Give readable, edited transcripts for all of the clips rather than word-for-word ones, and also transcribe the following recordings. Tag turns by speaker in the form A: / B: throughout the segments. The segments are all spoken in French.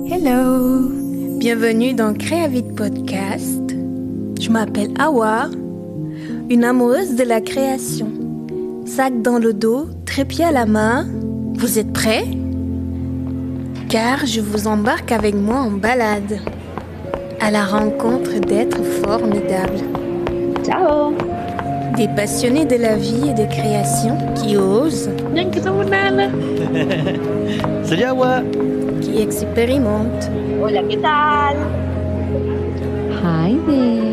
A: Hello, bienvenue dans Créavite Podcast. Je m'appelle Awa, une amoureuse de la création. Sac dans le dos, trépied à la main. Vous êtes prêts? Car je vous embarque avec moi en balade, à la rencontre d'êtres formidables.
B: Ciao.
A: Des passionnés de la vie et de création qui osent,
B: Yang ketemu Nana.
C: Salut Awa.
A: qui expérimentent.
B: Hola, ¿qué tal?
D: Hi there.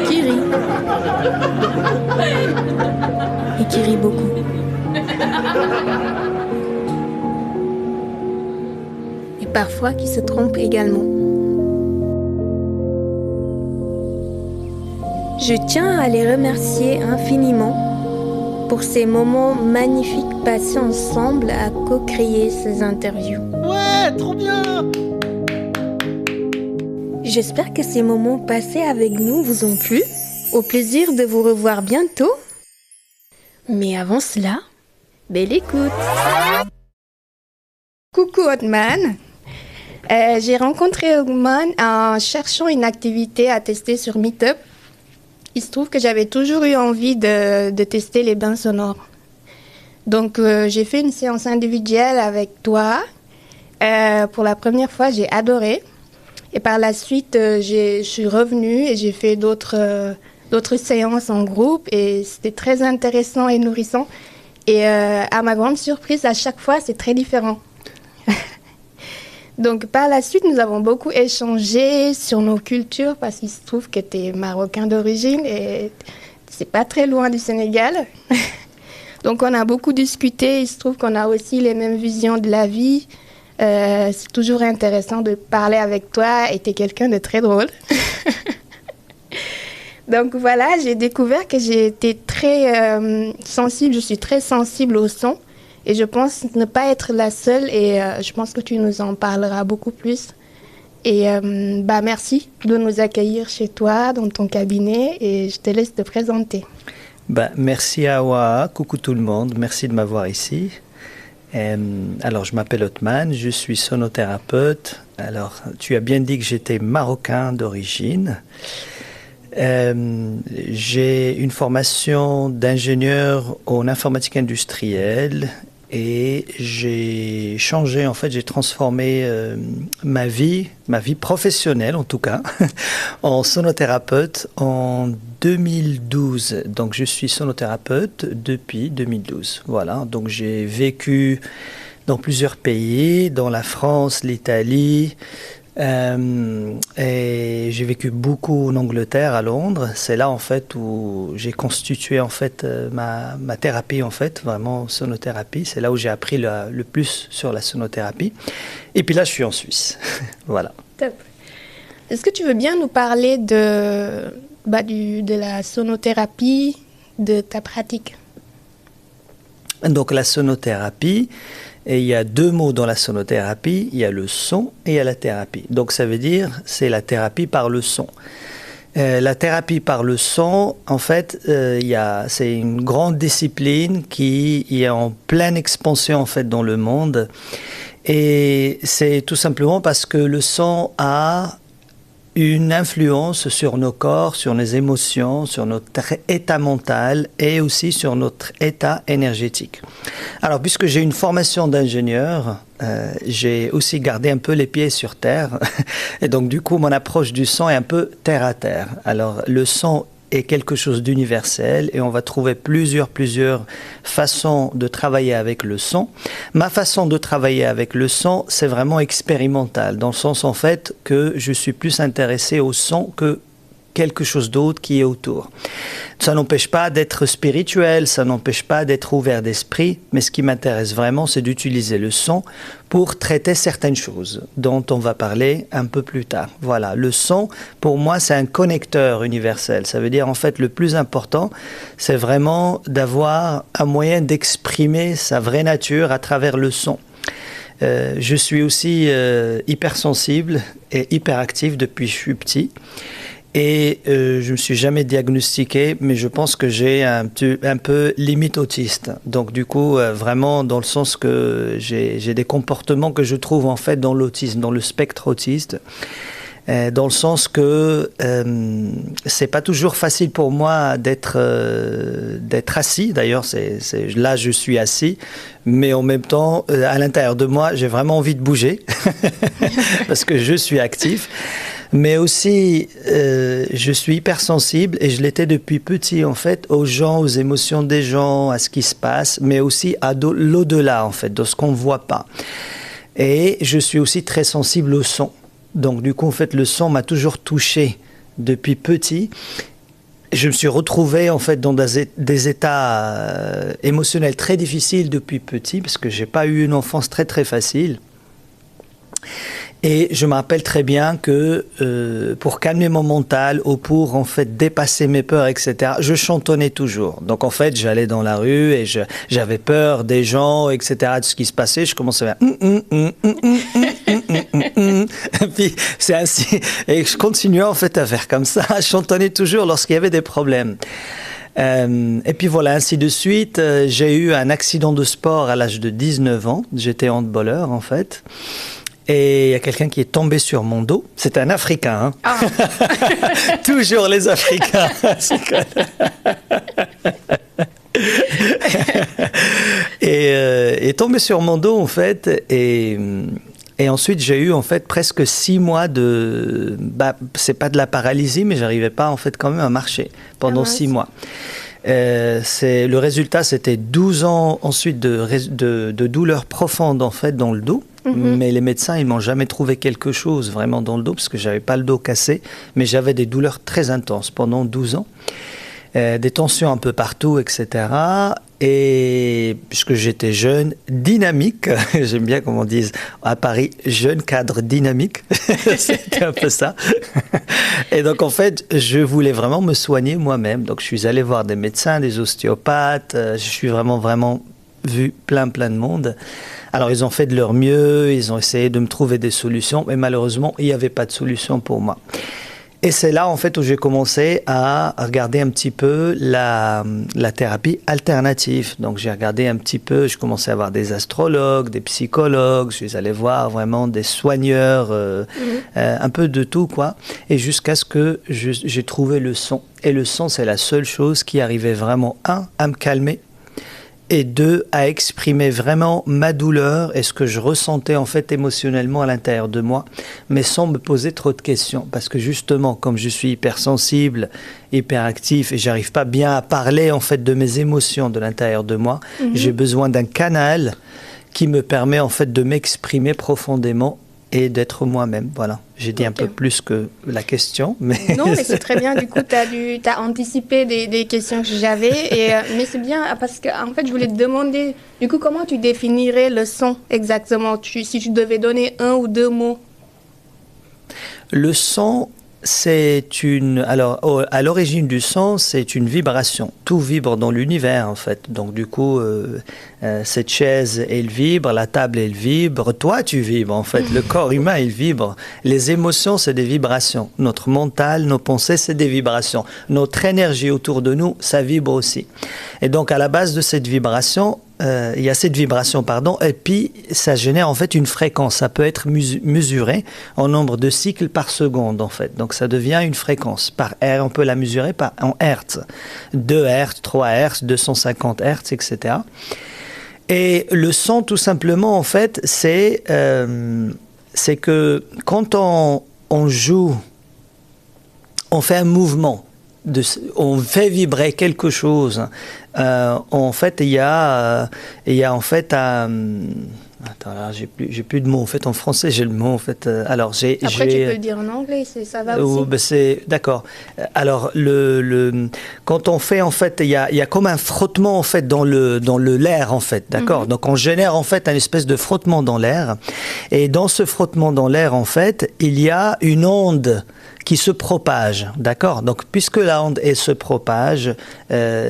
A: Qui rit. Et qui rit beaucoup. Et parfois qui se trompe également. Je tiens à les remercier infiniment pour ces moments magnifiques passés ensemble à co-créer ces interviews.
C: Ouais, trop bien.
A: J'espère que ces moments passés avec nous vous ont plu. Au plaisir de vous revoir bientôt. Mais avant cela, belle écoute. Coucou Otman. J'ai rencontré Otman en cherchant une activité à tester sur Meetup. Il se trouve que j'avais toujours eu envie de tester les bains sonores. Donc j'ai fait une séance individuelle avec toi. Pour la première fois, j'ai adoré. Et par la suite, je suis revenue et j'ai fait d'autres séances en groupe. Et c'était très intéressant et nourrissant. Et à ma grande surprise, à chaque fois, c'est très différent. Donc par la suite, nous avons beaucoup échangé sur nos cultures parce qu'il se trouve que tu es marocain d'origine et c'est pas très loin du Sénégal. Donc on a beaucoup discuté, il se trouve qu'on a aussi les mêmes visions de la vie. C'est toujours intéressant de parler avec toi et tu es quelqu'un de très drôle. Donc voilà, j'ai découvert que j'étais très sensible, je suis très sensible au son. Et je pense ne pas être la seule et je pense que tu nous en parleras beaucoup plus. Et merci de nous accueillir chez toi, dans ton cabinet et je te laisse te présenter.
C: Merci Awa, coucou tout le monde, merci de m'avoir ici. Alors je m'appelle Otman, je suis sonothérapeute. Alors tu as bien dit que j'étais marocain d'origine. J'ai une formation d'ingénieur en informatique industrielle et j'ai changé, en fait, j'ai transformé ma vie professionnelle en tout cas, en sonothérapeute en 2012. Donc je suis sonothérapeute depuis 2012. Voilà, donc j'ai vécu dans plusieurs pays, dans la France, l'Italie. Et j'ai vécu beaucoup en Angleterre, à Londres. C'est là en fait où j'ai constitué en fait ma thérapie en fait, vraiment sonothérapie. C'est là où j'ai appris le plus sur la sonothérapie. Et puis là, je suis en Suisse. Voilà.
A: Top. Est-ce que tu veux bien nous parler de la sonothérapie, de ta pratique?
C: Donc la sonothérapie. Et il y a deux mots dans la sonothérapie, il y a le son et il y a la thérapie. Donc ça veut dire, c'est la thérapie par le son. La thérapie par le son, en fait, c'est une grande discipline qui est en pleine expansion en fait dans le monde. Et c'est tout simplement parce que le son a une influence sur nos corps, sur nos émotions, sur notre état mental et aussi sur notre état énergétique. Alors, puisque j'ai une formation d'ingénieur, j'ai aussi gardé un peu les pieds sur terre. Et donc, du coup, mon approche du son est un peu terre à terre. Alors, le son est quelque chose d'universel et on va trouver plusieurs façons de travailler avec le son. Ma façon de travailler avec le son, c'est vraiment expérimental, dans le sens en fait que je suis plus intéressé au son que quelque chose d'autre qui est autour. Ça n'empêche pas d'être spirituel, ça n'empêche pas d'être ouvert d'esprit, mais ce qui m'intéresse vraiment, c'est d'utiliser le son pour traiter certaines choses dont on va parler un peu plus tard. Voilà, le son, pour moi, c'est un connecteur universel. Ça veut dire, en fait, le plus important, c'est vraiment d'avoir un moyen d'exprimer sa vraie nature à travers le son. Je suis aussi hypersensible et hyperactif depuis que je suis petit. Et je me suis jamais diagnostiqué, mais je pense que j'ai un peu limite autiste. Donc du coup, vraiment dans le sens que j'ai des comportements que je trouve en fait dans l'autisme, dans le spectre autiste. Dans le sens que c'est pas toujours facile pour moi d'être assis. D'ailleurs, là je suis assis, mais en même temps, à l'intérieur de moi, j'ai vraiment envie de bouger parce que je suis actif. Mais aussi, je suis hypersensible et je l'étais depuis petit en fait aux gens, aux émotions des gens, à ce qui se passe, mais aussi à l'au-delà en fait, de ce qu'on ne voit pas. Et je suis aussi très sensible au son. Donc du coup, en fait, le son m'a toujours touché depuis petit. Je me suis retrouvé en fait dans des états émotionnels très difficiles depuis petit parce que j'ai pas eu une enfance très très facile. Et je me rappelle très bien que pour calmer mon mental ou pour en fait dépasser mes peurs, etc., je chantonnais toujours. Donc en fait, j'allais dans la rue et j'avais peur des gens, etc., de ce qui se passait. Je commençais à et puis c'est ainsi. Et je continuais en fait à faire comme ça, à chantonner toujours lorsqu'il y avait des problèmes. Et puis voilà, ainsi de suite. J'ai eu un accident de sport à l'âge de 19 ans. J'étais handballeur en fait. Et il y a quelqu'un qui est tombé sur mon dos. C'est un Africain. Hein. Ah. Toujours les Africains. Et tombé sur mon dos, en fait. Et ensuite, j'ai eu, en fait, presque 6 mois de... c'est pas de la paralysie, mais j'arrivais pas, en fait, quand même à marcher pendant 6 mois. Le résultat, c'était 12 ans ensuite de douleurs profondes, en fait, dans le dos. Mais les médecins, ils m'ont jamais trouvé quelque chose vraiment dans le dos parce que j'avais pas le dos cassé, mais j'avais des douleurs très intenses pendant 12 ans, des tensions un peu partout, etc. Et puisque j'étais jeune, dynamique, j'aime bien comme on dit à Paris, jeune cadre dynamique, c'était un peu ça. Et donc en fait, je voulais vraiment me soigner moi-même. Donc je suis allé voir des médecins, des ostéopathes, je suis vraiment vu plein de monde. Alors, ils ont fait de leur mieux, ils ont essayé de me trouver des solutions, mais malheureusement, il n'y avait pas de solution pour moi. Et c'est là, en fait, où j'ai commencé à regarder un petit peu la thérapie alternative. Donc, j'ai regardé un petit peu, je commençais à voir des astrologues, des psychologues, je suis allé voir vraiment des soigneurs, un peu de tout, quoi. Et jusqu'à ce que j'ai trouvé le son. Et le son, c'est la seule chose qui arrivait vraiment, à me calmer, et 2, à exprimer vraiment ma douleur et ce que je ressentais en fait émotionnellement à l'intérieur de moi, mais sans me poser trop de questions. Parce que justement, comme je suis hypersensible, hyperactif et j'arrive pas bien à parler en fait de mes émotions de l'intérieur de moi, j'ai besoin d'un canal qui me permet en fait de m'exprimer profondément et d'être moi-même. Voilà. J'ai dit un peu plus que la question. Mais
A: non, mais c'est très bien. Du coup, tu as anticipé des questions que j'avais. Mais c'est bien parce qu'en fait, je voulais te demander, du coup, comment tu définirais le son exactement si tu devais donner 1 ou 2 mots.
C: Le son, alors, à l'origine du son, c'est une vibration. Tout vibre dans l'univers, en fait. Donc, du coup, cette chaise, elle vibre, la table, elle vibre. Toi, tu vibres, en fait. Le corps humain, il vibre. Les émotions, c'est des vibrations. Notre mental, nos pensées, c'est des vibrations. Notre énergie autour de nous, ça vibre aussi. Et donc, à la base de cette vibration, il y a cette vibration, et puis ça génère en fait une fréquence. Ça peut être mesuré en nombre de cycles par seconde, en fait. Donc ça devient une fréquence. Par R, on peut la mesurer en Hertz. 2 Hertz, 3 Hertz, 250 Hertz, etc. Et le son, tout simplement, en fait, c'est que quand on joue, on fait un mouvement, on fait vibrer quelque chose. En fait, il y a en fait attends, là, j'ai plus de mots. En fait, en français, j'ai le mot. En fait, alors
A: Après, tu peux le dire en anglais, ça va aussi.
C: C'est d'accord. Alors, quand on fait, en fait, il y a comme un frottement en fait dans l'air, en fait, d'accord. Donc, on génère en fait un espèce de frottement dans l'air, et dans ce frottement dans l'air, en fait, il y a une onde qui se propage, d'accord? Donc, puisque la onde elle se propage,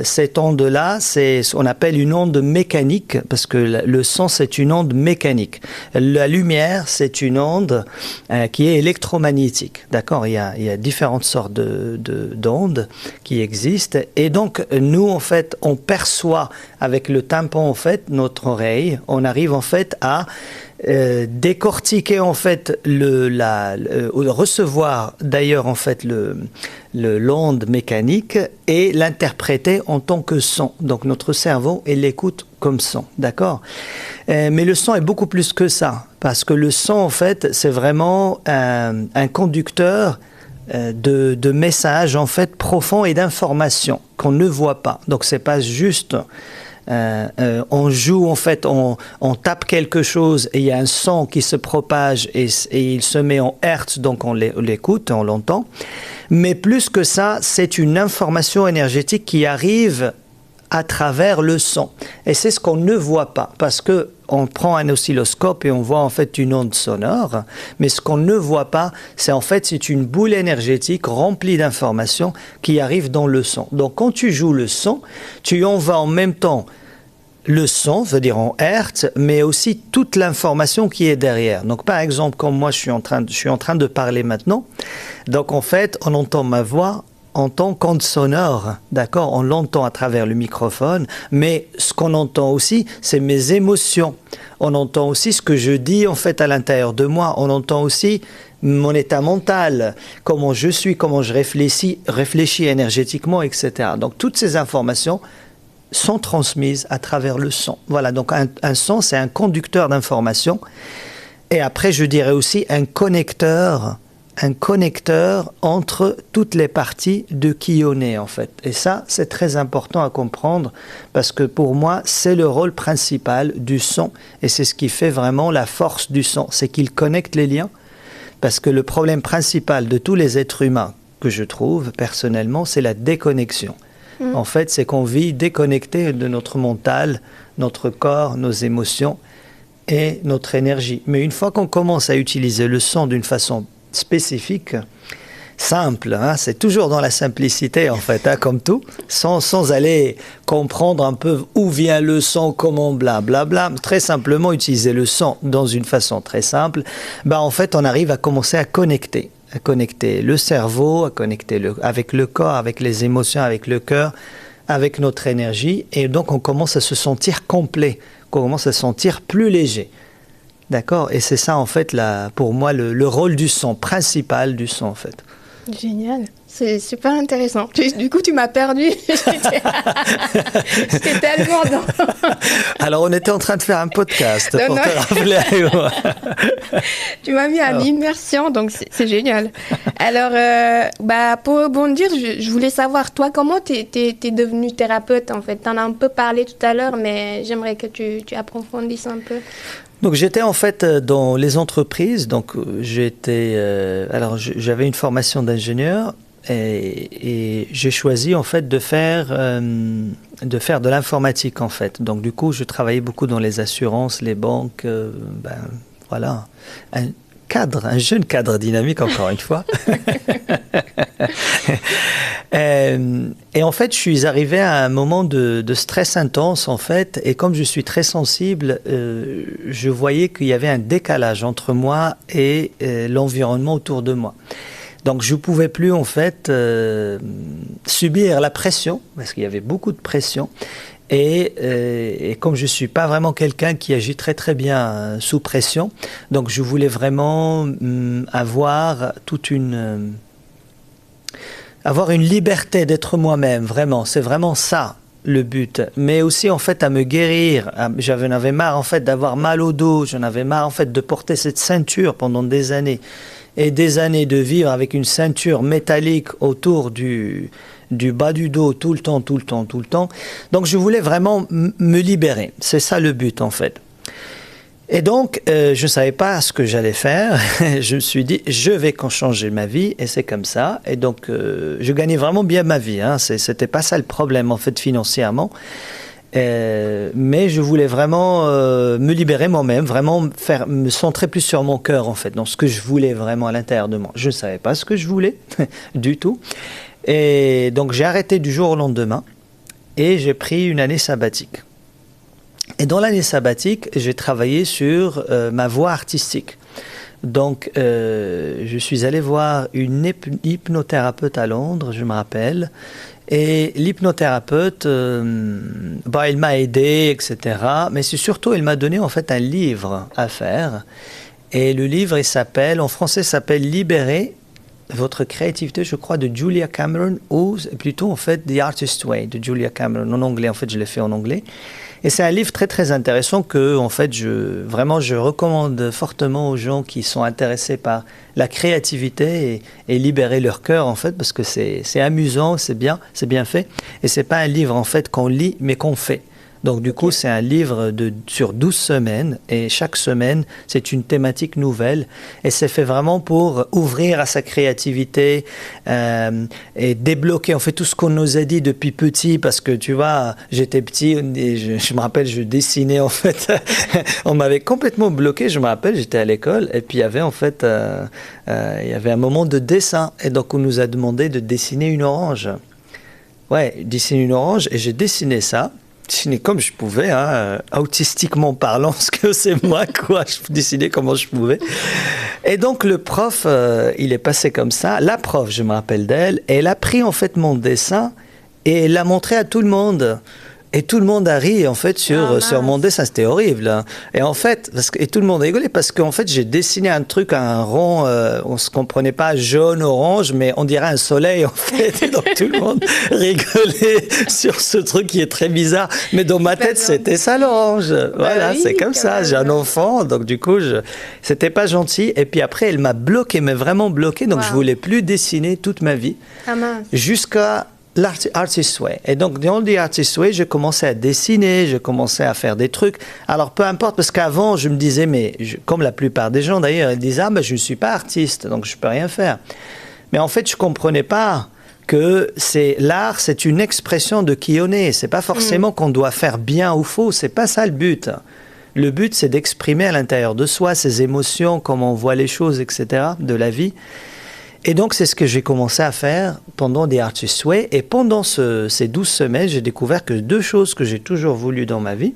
C: cette onde-là, c'est ce qu'on appelle une onde mécanique, parce que le son, c'est une onde mécanique. La lumière, c'est une onde qui est électromagnétique, d'accord? Il y a différentes sortes d'ondes qui existent, et donc, nous, en fait, on perçoit avec le tympan, en fait, notre oreille, on arrive, en fait, à décortiquer en fait recevoir d'ailleurs en fait l'onde mécanique et l'interpréter en tant que son. Donc notre cerveau il l'écoute comme son, d'accord? Mais le son est beaucoup plus que ça, parce que le son en fait c'est vraiment un conducteur de messages en fait profonds et d'informations qu'on ne voit pas. Donc c'est pas juste on joue en fait, on tape quelque chose et il y a un son qui se propage et il se met en hertz, donc on l'écoute, on l'entend. Mais plus que ça, c'est une information énergétique qui arrive à travers le son. Et c'est ce qu'on ne voit pas, parce que on prend un oscilloscope et on voit en fait une onde sonore, mais ce qu'on ne voit pas, c'est en fait c'est une boule énergétique remplie d'informations qui arrive dans le son. Donc quand tu joues le son, tu envoies en même temps le son, c'est-à-dire en hertz, mais aussi toute l'information qui est derrière. Donc par exemple, comme moi je suis en train de parler maintenant, donc en fait on entend ma voix en tant qu'onde sonore, d'accord? On l'entend à travers le microphone, mais ce qu'on entend aussi, c'est mes émotions. On entend aussi ce que je dis en fait à l'intérieur de moi. On entend aussi mon état mental, comment je suis, comment je réfléchis énergétiquement, etc. Donc toutes ces informations sont transmises à travers le son. Voilà, donc un son, c'est un conducteur d'informations. Et après, je dirais aussi un connecteur entre toutes les parties de qui on est, en fait. Et ça, c'est très important à comprendre, parce que pour moi, c'est le rôle principal du son, et c'est ce qui fait vraiment la force du son, c'est qu'il connecte les liens, parce que le problème principal de tous les êtres humains, que je trouve, personnellement, c'est la déconnexion. En fait, c'est qu'on vit déconnecté de notre mental, notre corps, nos émotions et notre énergie. Mais une fois qu'on commence à utiliser le son d'une façon spécifique, simple, hein, c'est toujours dans la simplicité en fait, hein, comme tout, sans aller comprendre un peu où vient le son, comment blablabla, très simplement utiliser le son dans une façon très simple, en fait on arrive à commencer à connecter le cerveau, à connecter avec le corps, avec les émotions, avec le cœur, avec notre énergie, et donc on commence à se sentir complet, on commence à se sentir plus léger. D'accord? Et c'est ça, en fait, pour moi, le rôle du son, principal du son, en fait.
A: Génial. C'est super intéressant. Du coup, tu m'as perdu. J'étais tellement dans...
C: Alors, on était en train de faire un podcast pour te rappeler.
A: Tu m'as mis à l'immersion, donc c'est génial. Alors, pour rebondir, je voulais savoir, toi, comment tu es devenue thérapeute, en fait? Tu en as un peu parlé tout à l'heure, mais j'aimerais que tu approfondisses un peu.
C: Donc j'étais en fait dans les entreprises, donc j'avais une formation d'ingénieur et j'ai choisi en fait de faire de l'informatique en fait. Donc du coup je travaillais beaucoup dans les assurances, les banques, voilà, un jeune cadre dynamique encore une fois. Et en fait, je suis arrivé à un moment de stress intense, en fait, et comme je suis très sensible, je voyais qu'il y avait un décalage entre moi et l'environnement autour de moi. Donc, je ne pouvais plus, en fait, subir la pression, parce qu'il y avait beaucoup de pression. Et comme je ne suis pas vraiment quelqu'un qui agit très très bien sous pression, donc je voulais vraiment avoir une liberté d'être moi-même, vraiment. C'est vraiment ça le but. Mais aussi en fait à me guérir. J'en avais marre en fait d'avoir mal au dos, j'en avais marre en fait de porter cette ceinture pendant des années. Et des années de vivre avec une ceinture métallique autour du bas du dos tout le temps. Donc je voulais vraiment me libérer. C'est ça le but en fait. Et donc, je ne savais pas ce que j'allais faire. Je me suis dit, je vais changer ma vie, et c'est comme ça. Et donc, je gagnais vraiment bien ma vie. Hein. C'était pas ça le problème, en fait, financièrement. Mais je voulais vraiment me libérer moi-même, vraiment me centrer plus sur mon cœur, en fait, dans ce que je voulais vraiment à l'intérieur de moi. Je ne savais pas ce que je voulais, du tout. Et donc, j'ai arrêté du jour au lendemain et j'ai pris une année sabbatique. Et dans l'année sabbatique, j'ai travaillé sur ma voix artistique. Donc, je suis allé voir une hypnothérapeute à Londres, je me rappelle. Et l'hypnothérapeute, il m'a aidé, etc. Mais c'est surtout, il m'a donné en fait un livre à faire. Et le livre, en français, s'appelle Libérer votre créativité, je crois, de Julia Cameron, ou plutôt en fait The Artist's Way de Julia Cameron. En anglais, en fait, je l'ai fait en anglais. Et c'est un livre très très intéressant que en fait je recommande fortement aux gens qui sont intéressés par la créativité et libérer leur cœur en fait, parce que c'est amusant, c'est bien fait, et c'est pas un livre en fait qu'on lit mais qu'on fait. Donc du coup, c'est un livre sur 12 semaines et chaque semaine, c'est une thématique nouvelle et c'est fait vraiment pour ouvrir à sa créativité et débloquer en fait tout ce qu'on nous a dit depuis petit, parce que tu vois, j'étais petit et je me rappelle, je dessinais en fait, on m'avait complètement bloqué, je me rappelle, j'étais à l'école et puis il y avait en fait, il y avait un moment de dessin et donc on nous a demandé de dessiner une orange. Ouais, dessiner une orange et j'ai dessiné ça. Dessiner comme je pouvais, autistiquement parlant, parce que c'est moi, quoi. Je dessinais comment je pouvais. Et donc, le prof, il est passé comme ça. La prof, je me rappelle d'elle, elle a pris en fait mon dessin et l'a montré à tout le monde. Et tout le monde a ri, en fait, sur mon dessin. C'était horrible. Hein. Et en fait, et tout le monde a rigolé parce qu'en fait, j'ai dessiné un truc, un rond, on ne se comprenait pas, jaune, orange, mais on dirait un soleil, en fait. Et donc, tout le monde rigolait sur ce truc qui est très bizarre. Mais dans ma tête, c'était ça, l'orange. Voilà, oui, c'est comme ça. Même. J'ai un enfant, donc du coup, c'était pas gentil. Et puis après, elle m'a bloqué, mais vraiment bloqué. Donc, je voulais plus dessiner toute ma vie. Jusqu'à l'Artist's Way. Et donc, dans l'Artist's Way, j'ai commencé à dessiner, j'ai commencé à faire des trucs. Alors, peu importe, parce qu'avant, je me disais, comme la plupart des gens d'ailleurs, ils disent, je ne suis pas artiste, donc je ne peux rien faire. Mais en fait, je ne comprenais pas que l'art, c'est une expression de qui on est. Ce n'est pas forcément qu'on doit faire bien ou faux, ce n'est pas ça le but. Le but, c'est d'exprimer à l'intérieur de soi ses émotions, comment on voit les choses, etc., de la vie. Et donc, c'est ce que j'ai commencé à faire pendant The Artist's Way. Et pendant ces 12 semaines, j'ai découvert que 2 choses que j'ai toujours voulu dans ma vie.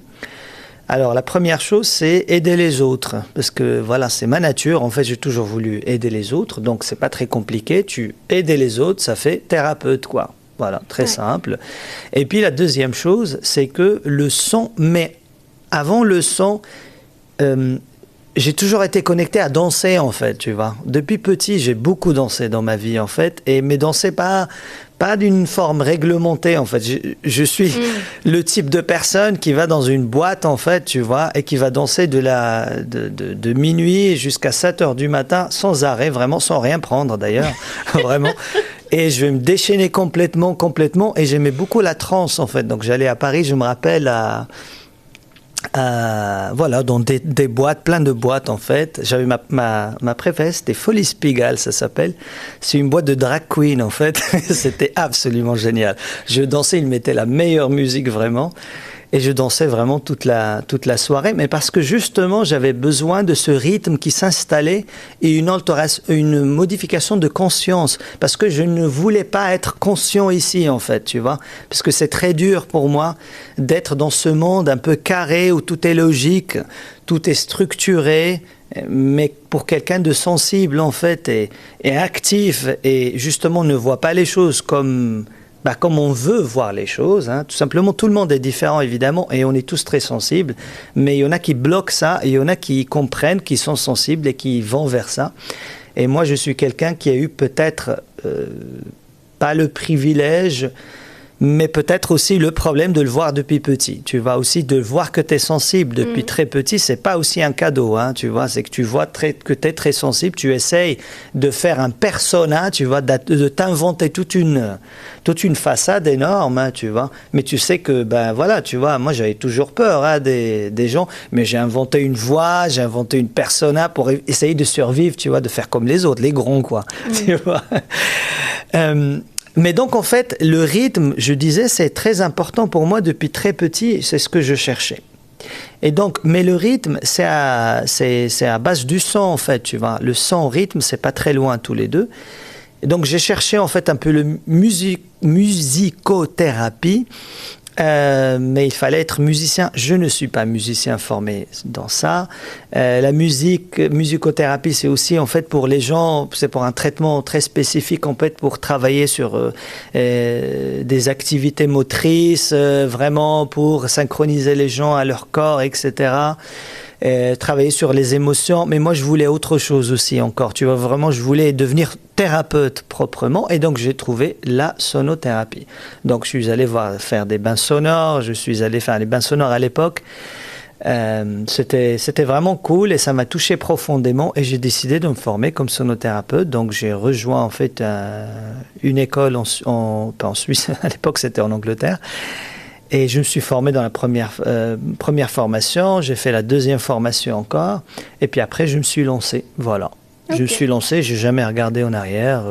C: Alors, la première chose, c'est aider les autres. Parce que, voilà, c'est ma nature. En fait, j'ai toujours voulu aider les autres. Donc, c'est pas très compliqué. Aider les autres, ça fait thérapeute, quoi. Voilà, très simple. Et puis, la deuxième chose, c'est que le son... Mais avant le son... j'ai toujours été connecté à danser, en fait, tu vois. Depuis petit, j'ai beaucoup dansé dans ma vie, en fait. Mais danser pas d'une forme réglementée, en fait. Je suis le type de personne qui va dans une boîte, en fait, tu vois, et qui va danser de minuit jusqu'à 7 heures du matin, sans arrêt, vraiment, sans rien prendre, d'ailleurs. Vraiment. Et je vais me déchaîner complètement. Et j'aimais beaucoup la trance, en fait. Donc, j'allais à Paris, je me rappelle, voilà, dans des boîtes, plein de boîtes en fait. J'avais ma préférée, c'était Folies Pigalle, ça s'appelle. C'est une boîte de drag queen en fait. C'était absolument génial. Je dansais, ils mettaient la meilleure musique vraiment. Et je dansais vraiment toute la soirée, mais parce que justement, j'avais besoin de ce rythme qui s'installait et une modification de conscience. Parce que je ne voulais pas être conscient ici, en fait, tu vois. Parce que c'est très dur pour moi d'être dans ce monde un peu carré où tout est logique, tout est structuré. Mais pour quelqu'un de sensible, en fait, et actif, et justement ne voit pas les choses comme on veut voir les choses, hein. Tout simplement, tout le monde est différent, évidemment, et on est tous très sensibles, mais il y en a qui bloquent ça, et il y en a qui comprennent, qui sont sensibles et qui vont vers ça. Et moi, je suis quelqu'un qui a eu peut-être pas le privilège, mais peut-être aussi le problème de le voir depuis petit. Tu vois aussi de voir que tu es sensible depuis très petit, c'est pas aussi un cadeau, hein, tu vois, c'est que tu vois que tu es très sensible, tu essayes de faire un persona, tu vois, de t'inventer toute une façade énorme, hein, tu vois, mais tu sais que, voilà, tu vois, moi j'avais toujours peur, hein, des gens, mais j'ai inventé une voix, j'ai inventé une persona pour essayer de survivre, tu vois, de faire comme les autres, les grands, quoi, tu vois. Mais donc, en fait, le rythme, je disais, c'est très important pour moi depuis très petit. C'est ce que je cherchais. Et donc, mais le rythme, c'est à base du son, en fait, tu vois. Le son, rythme, c'est pas très loin tous les deux. Et donc, j'ai cherché, en fait, un peu le musicothérapie. Mais il fallait être musicien. Je ne suis pas musicien formé dans ça. La musicothérapie, c'est aussi en fait pour les gens, c'est pour un traitement très spécifique en fait pour travailler sur des activités motrices, vraiment pour synchroniser les gens à leur corps, etc. Travailler sur les émotions, mais moi je voulais autre chose aussi encore, tu vois, vraiment je voulais devenir thérapeute proprement et donc j'ai trouvé la sonothérapie. Donc je suis allé faire des bains sonores, je suis allé faire les bains sonores à l'époque, c'était vraiment cool et ça m'a touché profondément et j'ai décidé de me former comme sonothérapeute, donc j'ai rejoint en fait une école pas en Suisse, à l'époque c'était en Angleterre. Et je me suis formé dans la première formation, j'ai fait la deuxième formation encore, et puis après je me suis lancé, voilà. Okay. Je me suis lancé, j'ai jamais regardé en arrière,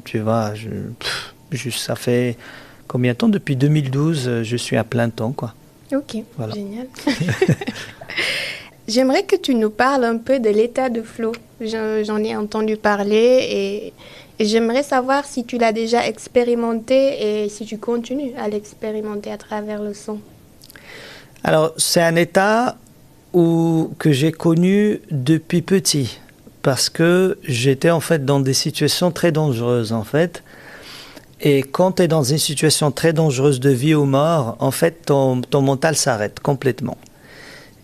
C: tu vois, ça fait combien de temps? Depuis 2012, je suis à plein temps, quoi.
A: Ok, voilà. Génial. J'aimerais que tu nous parles un peu de l'état de flow. J'en ai entendu parler et j'aimerais savoir si tu l'as déjà expérimenté et si tu continues à l'expérimenter à travers le son.
C: Alors, c'est un état que j'ai connu depuis petit parce que j'étais en fait dans des situations très dangereuses en fait. Et quand tu es dans une situation très dangereuse de vie ou mort, en fait, ton mental s'arrête complètement.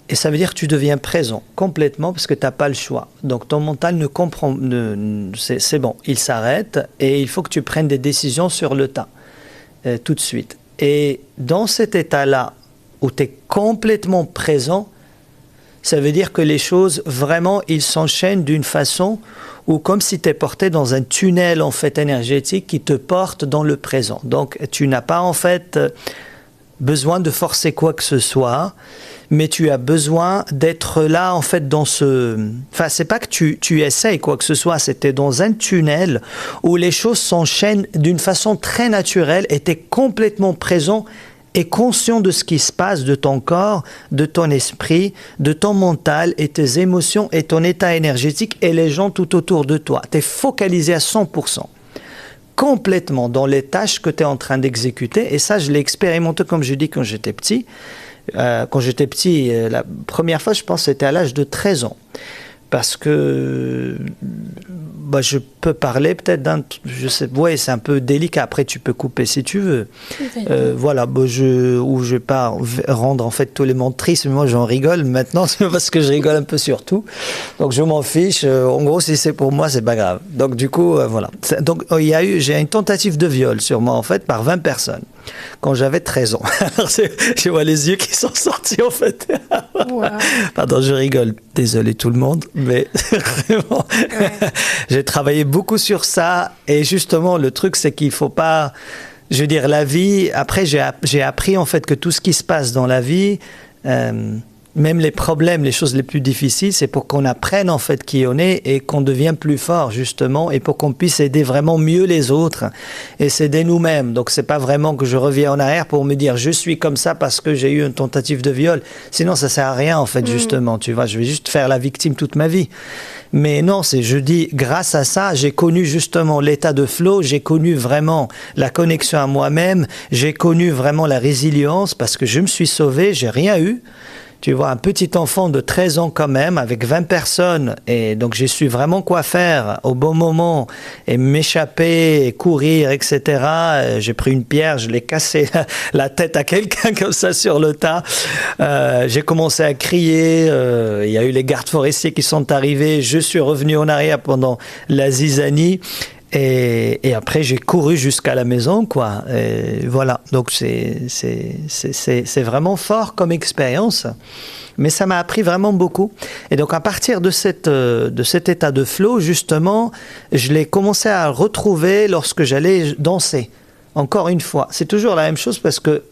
C: Et ça veut dire que tu deviens présent complètement parce que tu n'as pas le choix. Donc ton mental ne comprend, c'est bon, il s'arrête et il faut que tu prennes des décisions sur le tas, tout de suite. Et dans cet état-là, où tu es complètement présent, ça veut dire que les choses, vraiment, ils s'enchaînent d'une façon où comme si tu es porté dans un tunnel en fait énergétique qui te porte dans le présent. Donc tu n'as pas en fait besoin de forcer quoi que ce soit, mais tu as besoin d'être là en fait dans ce... Enfin, c'est pas que tu essayes quoi que ce soit, c'était dans un tunnel où les choses s'enchaînent d'une façon très naturelle et tu es complètement présent et conscient de ce qui se passe, de ton corps, de ton esprit, de ton mental et tes émotions et ton état énergétique et les gens tout autour de toi. Tu es focalisé à 100%. Complètement dans les tâches que tu es en train d'exécuter. Et ça, je l'ai expérimenté, comme je dis, quand j'étais petit. Quand j'étais petit, la première fois, je pense, c'était à l'âge de 13 ans. Parce que je peux parler peut-être d'un... Je sais, ouais, c'est un peu délicat. Après, tu peux couper si tu veux. Voilà, je vais pas rendre en fait tous les mondes tristes. Mais moi, j'en rigole maintenant parce que je rigole un peu sur tout. Donc, je m'en fiche. En gros, si c'est pour moi, c'est pas grave. Donc, du coup, voilà. Donc, j'ai une tentative de viol sur moi, en fait, par 20 personnes. Quand j'avais 13 ans. Alors, je vois les yeux qui sont sortis, en fait. Wow. Pardon, je rigole. Désolé tout le monde, mais vraiment, j'ai travaillé beaucoup sur ça. Et justement, le truc, c'est qu'il ne faut pas... Je veux dire, la vie... Après, j'ai appris, en fait, que tout ce qui se passe dans la vie... même les problèmes, les choses les plus difficiles, c'est pour qu'on apprenne en fait qui on est et qu'on devienne plus fort justement et pour qu'on puisse aider vraiment mieux les autres et s'aider nous-mêmes. Donc c'est pas vraiment que je reviens en arrière pour me dire je suis comme ça parce que j'ai eu une tentative de viol. Sinon ça sert à rien en fait justement, tu vois, je vais juste faire la victime toute ma vie. Mais non, je dis, grâce à ça, j'ai connu justement l'état de flow, j'ai connu vraiment la connexion à moi-même, j'ai connu vraiment la résilience parce que je me suis sauvé, j'ai rien eu. Tu vois, un petit enfant de 13 ans quand même, avec 20 personnes. Et donc, j'ai su vraiment quoi faire au bon moment et m'échapper, et courir, etc. J'ai pris une pierre, je l'ai cassé la tête à quelqu'un comme ça sur le tas. J'ai commencé à crier. Il y a eu les gardes forestiers qui sont arrivés. Je suis revenu en arrière pendant la zizanie. Et après, j'ai couru jusqu'à la maison, quoi. Et voilà. Donc, c'est vraiment fort comme expérience. Mais ça m'a appris vraiment beaucoup. Et donc, à partir de cet état de flow, justement, je l'ai commencé à retrouver lorsque j'allais danser. Encore une fois. C'est toujours la même chose parce que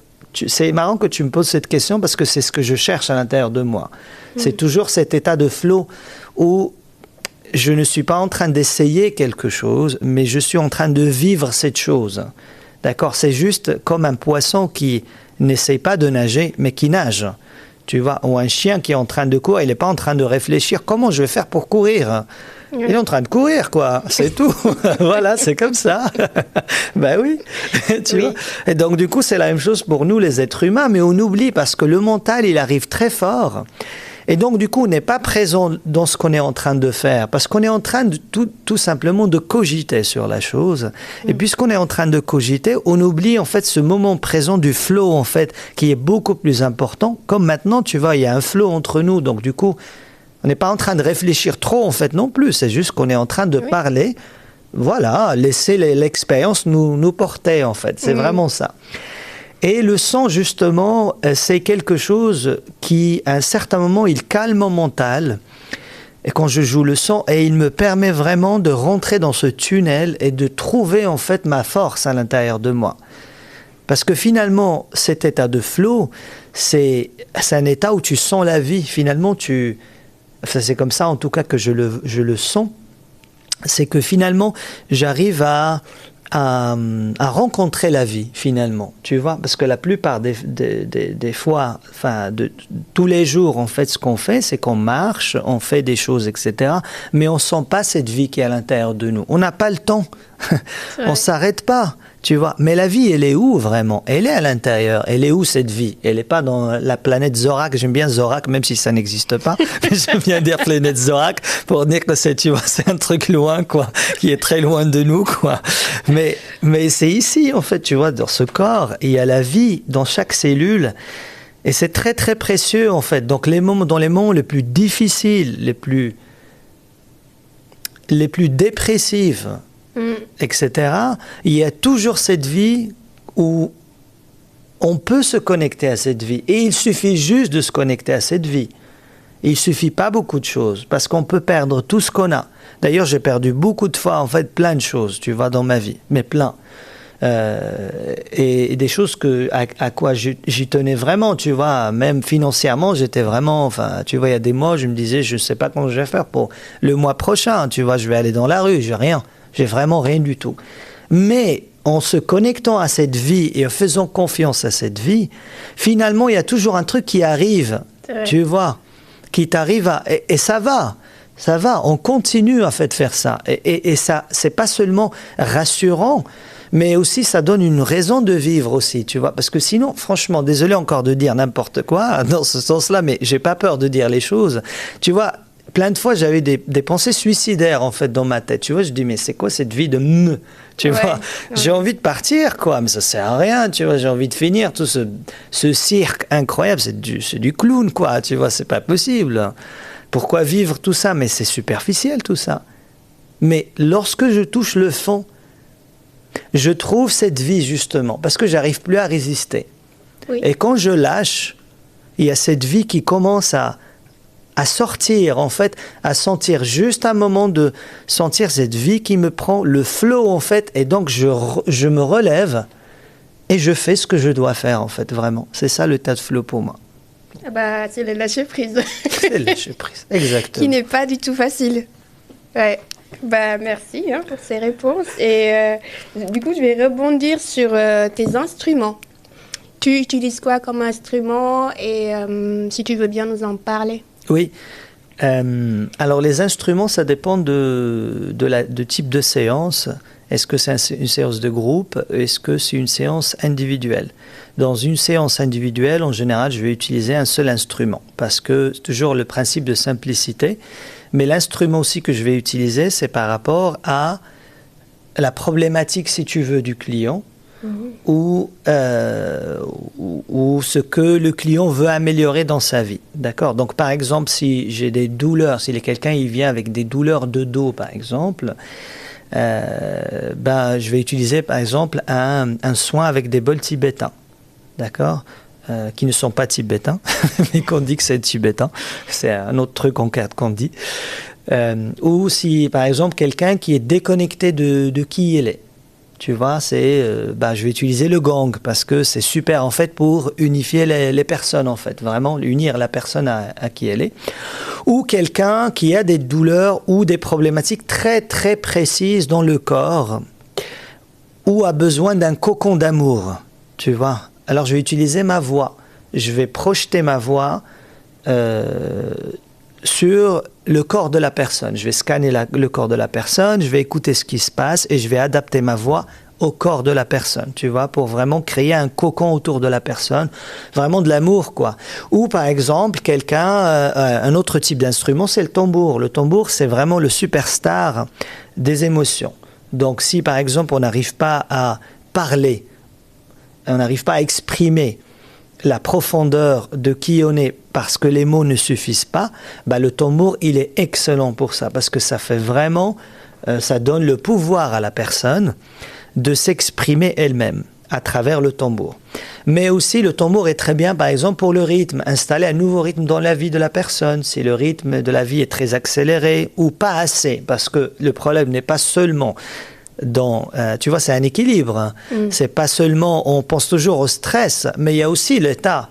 C: c'est marrant que tu me poses cette question parce que c'est ce que je cherche à l'intérieur de moi. C'est toujours cet état de flow où je ne suis pas en train d'essayer quelque chose, mais je suis en train de vivre cette chose. D'accord? C'est juste comme un poisson qui n'essaye pas de nager, mais qui nage. Tu vois? Ou un chien qui est en train de courir, il n'est pas en train de réfléchir comment je vais faire pour courir. Il est en train de courir, quoi. C'est tout. Voilà, c'est comme ça. Ben oui. Tu vois? Et donc, du coup, c'est la même chose pour nous, les êtres humains, mais on oublie parce que le mental, il arrive très fort. Et donc, du coup, on n'est pas présent dans ce qu'on est en train de faire, parce qu'on est en train de tout simplement de cogiter sur la chose. Et puisqu'on est en train de cogiter, on oublie en fait ce moment présent du flow, en fait, qui est beaucoup plus important. Comme maintenant, tu vois, il y a un flow entre nous, donc du coup, on n'est pas en train de réfléchir trop, en fait, non plus. C'est juste qu'on est en train de parler. Voilà, laisser l'expérience nous porter, en fait. C'est vraiment ça. Et le son, justement, c'est quelque chose qui, à un certain moment, il calme mon mental. Et quand je joue le son, et il me permet vraiment de rentrer dans ce tunnel et de trouver, en fait, ma force à l'intérieur de moi. Parce que finalement, cet état de flow, c'est un état où tu sens la vie. Finalement, c'est comme ça, en tout cas, que je le sens. C'est que finalement, j'arrive à rencontrer la vie, finalement, tu vois, parce que la plupart des fois, enfin, de tous les jours, en fait, ce qu'on fait, c'est qu'on marche, on fait des choses, etc., mais on sent pas cette vie qui est à l'intérieur de nous. On n'a pas le temps. On s'arrête pas, tu vois. Mais la vie, elle est où, vraiment? Elle est à l'intérieur. Elle est où, cette vie? Elle n'est pas dans la planète Zorak. J'aime bien Zorak, même si ça n'existe pas. J'aime bien dire planète Zorak pour dire que c'est, tu vois, c'est un truc loin, quoi, qui est très loin de nous, quoi. Mais c'est ici, en fait, tu vois, dans ce corps, il y a la vie dans chaque cellule. Et c'est très, très précieux, en fait. Donc, dans les moments les plus difficiles, les plus dépressifs, etc., il y a toujours cette vie où on peut se connecter à cette vie. Et il suffit juste de se connecter à cette vie. Il suffit pas beaucoup de choses, parce qu'on peut perdre tout ce qu'on a. D'ailleurs, j'ai perdu beaucoup de fois, en fait, plein de choses, tu vois, dans ma vie, mais plein. Et des choses à quoi j'y tenais vraiment, tu vois, même financièrement, j'étais vraiment, enfin, tu vois, il y a des mois, je me disais, je sais pas comment je vais faire pour le mois prochain, tu vois, je vais aller dans la rue, j'ai rien. J'ai vraiment rien du tout. Mais en se connectant à cette vie et en faisant confiance à cette vie, finalement, il y a toujours un truc qui arrive, tu vois, qui t'arrive et ça va. Ça va, on continue en fait de faire ça. Et ça, c'est pas seulement rassurant, mais aussi ça donne une raison de vivre aussi, tu vois. Parce que sinon, franchement, désolé encore de dire n'importe quoi dans ce sens-là, mais j'ai pas peur de dire les choses. Tu vois, plein de fois, j'avais des pensées suicidaires, en fait, dans ma tête. Tu vois, je dis, mais c'est quoi cette vie de tu vois, j'ai envie de partir, quoi, mais ça sert à rien, tu vois, j'ai envie de finir tout ce cirque incroyable, c'est du clown, quoi, tu vois, c'est pas possible. Pourquoi vivre tout ça? Mais c'est superficiel, tout ça. Mais lorsque je touche le fond, je trouve cette vie, justement, parce que j'arrive plus à résister. Oui. Et quand je lâche, il y a cette vie qui commence à sortir, en fait, à sentir juste un moment de sentir cette vie qui me prend le flow, en fait, et donc je me relève et je fais ce que je dois faire, en fait, vraiment. C'est ça le tas de flow pour moi.
A: Ah bah, c'est le lâcher-prise.
C: C'est le lâcher-prise, exactement.
A: Qui n'est pas du tout facile. Ouais. Bah, merci pour ces réponses. Et du coup, je vais rebondir sur tes instruments. Tu utilises quoi comme instrument et si tu veux bien nous en parler?
C: Oui. Alors, les instruments, ça dépend de type de séance. Est-ce que c'est une séance de groupe? Est-ce que c'est une séance individuelle? Dans une séance individuelle, en général, je vais utiliser un seul instrument parce que c'est toujours le principe de simplicité. Mais l'instrument aussi que je vais utiliser, c'est par rapport à la problématique, si tu veux, du client. Ou ce que le client veut améliorer dans sa vie. D'accord? Donc, par exemple, si j'ai des douleurs, si quelqu'un il vient avec des douleurs de dos, par exemple, je vais utiliser, par exemple, un soin avec des bols tibétains. D'accord? Qui ne sont pas tibétains, mais qu'on dit que c'est tibétain. C'est un autre truc en carte qu'on dit. Ou si, par exemple, quelqu'un qui est déconnecté de qui il est. Tu vois, je vais utiliser le gong parce que c'est super, en fait, pour unifier les personnes, en fait. Vraiment, unir la personne à qui elle est. Ou quelqu'un qui a des douleurs ou des problématiques très, très précises dans le corps. ou a besoin d'un cocon d'amour, tu vois. Alors je vais utiliser ma voix. Je vais projeter ma voix sur le corps de la personne. Je vais scanner le corps de la personne, je vais écouter ce qui se passe et je vais adapter ma voix au corps de la personne, tu vois, pour vraiment créer un cocon autour de la personne, vraiment de l'amour, quoi. Ou par exemple, un autre type d'instrument, c'est le tambour. Le tambour, c'est vraiment le superstar des émotions. Donc si par exemple on n'arrive pas à parler, on n'arrive pas à exprimer la profondeur de qui on est parce que les mots ne suffisent pas, bah le tambour, il est excellent pour ça, parce que ça fait vraiment, ça donne le pouvoir à la personne de s'exprimer elle-même à travers le tambour. Mais aussi, le tambour est très bien, par exemple, pour le rythme, installer un nouveau rythme dans la vie de la personne, si le rythme de la vie est très accéléré ou pas assez, parce que le problème n'est pas seulement tu vois, c'est un équilibre. Hein. C'est pas seulement, on pense toujours au stress, mais il y a aussi l'état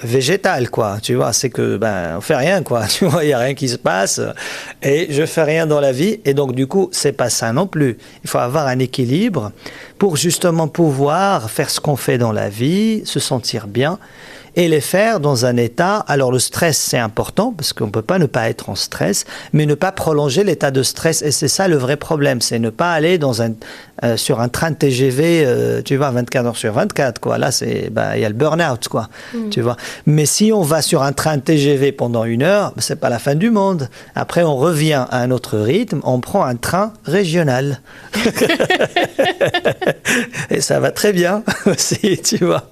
C: végétal, quoi. Tu vois, c'est que, on fait rien, quoi. Tu vois, il y a rien qui se passe et je fais rien dans la vie. Et donc, du coup, c'est pas ça non plus. Il faut avoir un équilibre pour justement pouvoir faire ce qu'on fait dans la vie, se sentir bien et les faire dans un état. Alors le stress, c'est important parce qu'on ne peut pas ne pas être en stress, mais ne pas prolonger l'état de stress. Et c'est ça le vrai problème, c'est ne pas aller sur un train de TGV, tu vois, 24 heures sur 24, quoi. Là, il y a le burn-out, quoi, tu vois. Mais si on va sur un train de TGV pendant 1 heure, c'est pas la fin du monde. Après, on revient à un autre rythme, on prend un train régional. Et ça va très bien aussi, tu vois.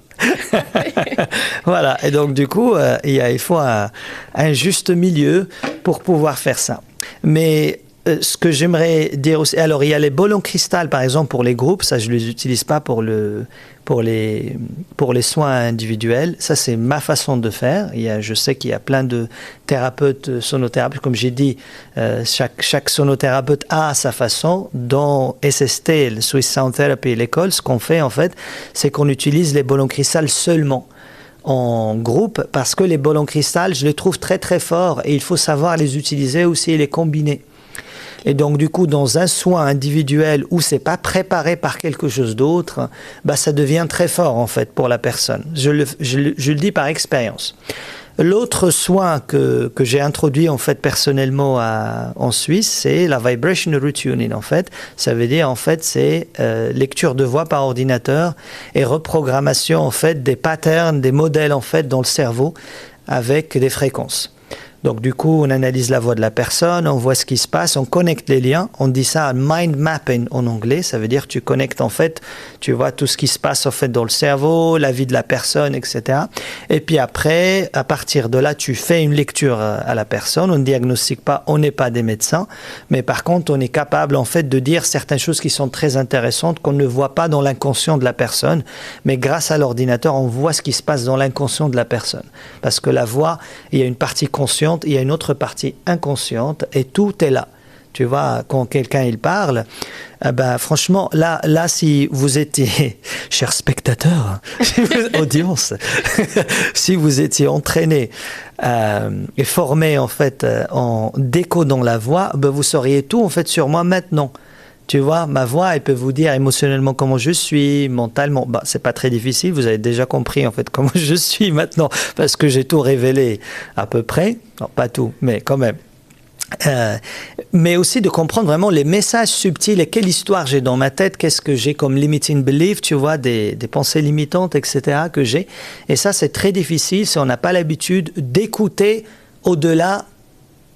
C: Voilà, et donc du coup, il faut un juste milieu pour pouvoir faire ça. Mais ce que j'aimerais dire aussi, alors il y a les ballons cristal par exemple pour les groupes, ça je ne les utilise pas pour les soins individuels, ça c'est ma façon de faire. Je sais qu'il y a plein de thérapeutes, sonothérapeutes, comme j'ai dit, chaque sonothérapeute a sa façon. Dans SST, le Swiss Sound Therapy, l'école, ce qu'on fait en fait, c'est qu'on utilise les ballons cristal seulement en groupe, parce que les ballons cristal, je les trouve très très forts et il faut savoir les utiliser aussi et les combiner. Et donc, du coup, dans un soin individuel où c'est pas préparé par quelque chose d'autre, ça devient très fort, en fait, pour la personne. Je le dis par expérience. L'autre soin que j'ai introduit, en fait, personnellement en Suisse, c'est la vibration retuning, en fait. Ça veut dire, en fait, c'est lecture de voix par ordinateur et reprogrammation, en fait, des patterns, des modèles, en fait, dans le cerveau avec des fréquences. Donc du coup, on analyse la voix de la personne, on voit ce qui se passe, on connecte les liens. On dit ça mind mapping en anglais. Ça veut dire que tu connectes en fait, tu vois tout ce qui se passe en fait dans le cerveau, la vie de la personne, etc. Et puis après, à partir de là, tu fais une lecture à la personne. On ne diagnostique pas, on n'est pas des médecins, mais par contre, on est capable en fait de dire certaines choses qui sont très intéressantes qu'on ne voit pas dans l'inconscient de la personne. Mais grâce à l'ordinateur, on voit ce qui se passe dans l'inconscient de la personne. Parce que la voix, il y a une partie consciente, il y a une autre partie inconsciente et tout est là. Tu vois, quand quelqu'un il parle, franchement, là, si vous étiez, chers spectateurs, audience, si vous étiez entraîné et formé en fait en décodant la voix, vous sauriez tout en fait sur moi maintenant. Tu vois, ma voix, elle peut vous dire émotionnellement comment je suis, mentalement. C'est pas très difficile, vous avez déjà compris en fait comment je suis maintenant, parce que j'ai tout révélé à peu près. Non, pas tout, mais quand même. Mais aussi de comprendre vraiment les messages subtils et quelle histoire j'ai dans ma tête, qu'est-ce que j'ai comme limiting belief, tu vois, des pensées limitantes, etc. que j'ai. Et ça, c'est très difficile si on n'a pas l'habitude d'écouter au-delà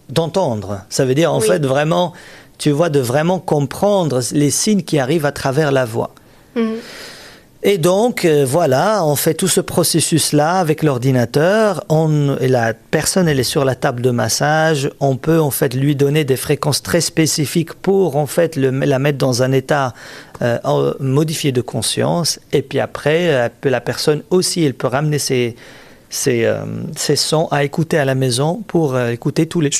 C: d'entendre. Ça veut dire en fait vraiment... Tu vois, de vraiment comprendre les signes qui arrivent à travers la voix. Et donc, voilà, on fait tout ce processus-là avec l'ordinateur. La personne, elle est sur la table de massage. On peut, en fait, lui donner des fréquences très spécifiques pour, en fait, la mettre dans un état modifié de conscience. Et puis après, la personne aussi, elle peut ramener ses sons à écouter à la maison pour écouter tous les...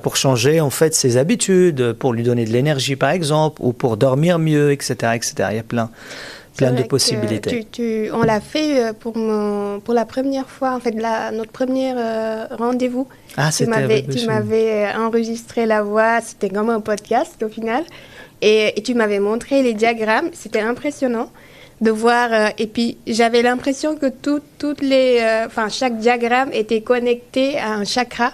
C: pour changer en fait ses habitudes, pour lui donner de l'énergie par exemple, ou pour dormir mieux, etc., etc. Il y a plein de possibilités.
A: On l'a fait pour la première fois, en fait, notre premier rendez-vous.
C: Ah,
A: tu m'avais enregistré la voix, c'était comme un podcast au final. Et tu m'avais montré les diagrammes, c'était impressionnant de voir. Et puis, j'avais l'impression que chaque diagramme était connecté à un chakra.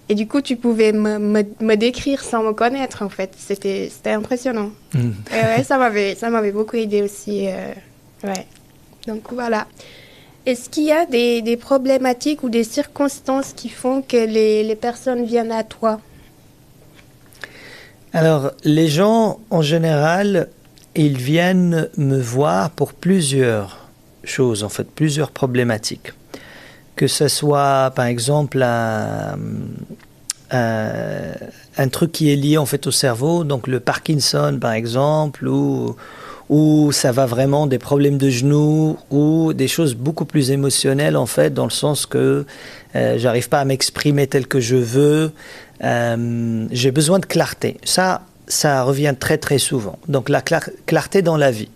A: Et du coup, tu pouvais me décrire sans me connaître, en fait. C'était impressionnant. Et ouais, ça m'avait beaucoup aidé aussi. Ouais. Donc, voilà. Est-ce qu'il y a des problématiques ou des circonstances qui font que les personnes viennent à toi?
C: Alors, les gens, en général, ils viennent me voir pour plusieurs choses, en fait, plusieurs problématiques. Que ce soit, par exemple, un truc qui est lié, en fait, au cerveau, donc le Parkinson, par exemple, ou ça va vraiment des problèmes de genoux, ou des choses beaucoup plus émotionnelles, en fait, dans le sens que j'arrive pas à m'exprimer tel que je veux. J'ai besoin de clarté. Ça revient très très souvent. Donc la clarté dans la vie.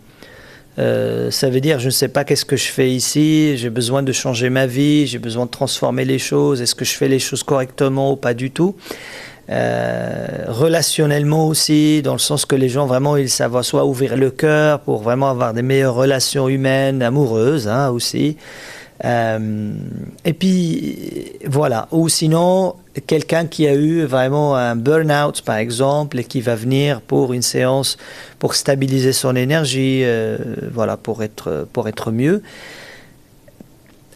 C: Ça veut dire, je ne sais pas qu'est-ce que je fais ici, j'ai besoin de changer ma vie, j'ai besoin de transformer les choses, est-ce que je fais les choses correctement ou pas du tout. Relationnellement aussi, dans le sens que les gens vraiment, ils savent soit ouvrir le cœur pour vraiment avoir des meilleures relations humaines, amoureuses aussi. Et puis voilà, ou sinon quelqu'un qui a eu vraiment un burn-out par exemple et qui va venir pour une séance pour stabiliser son énergie, voilà, pour être mieux.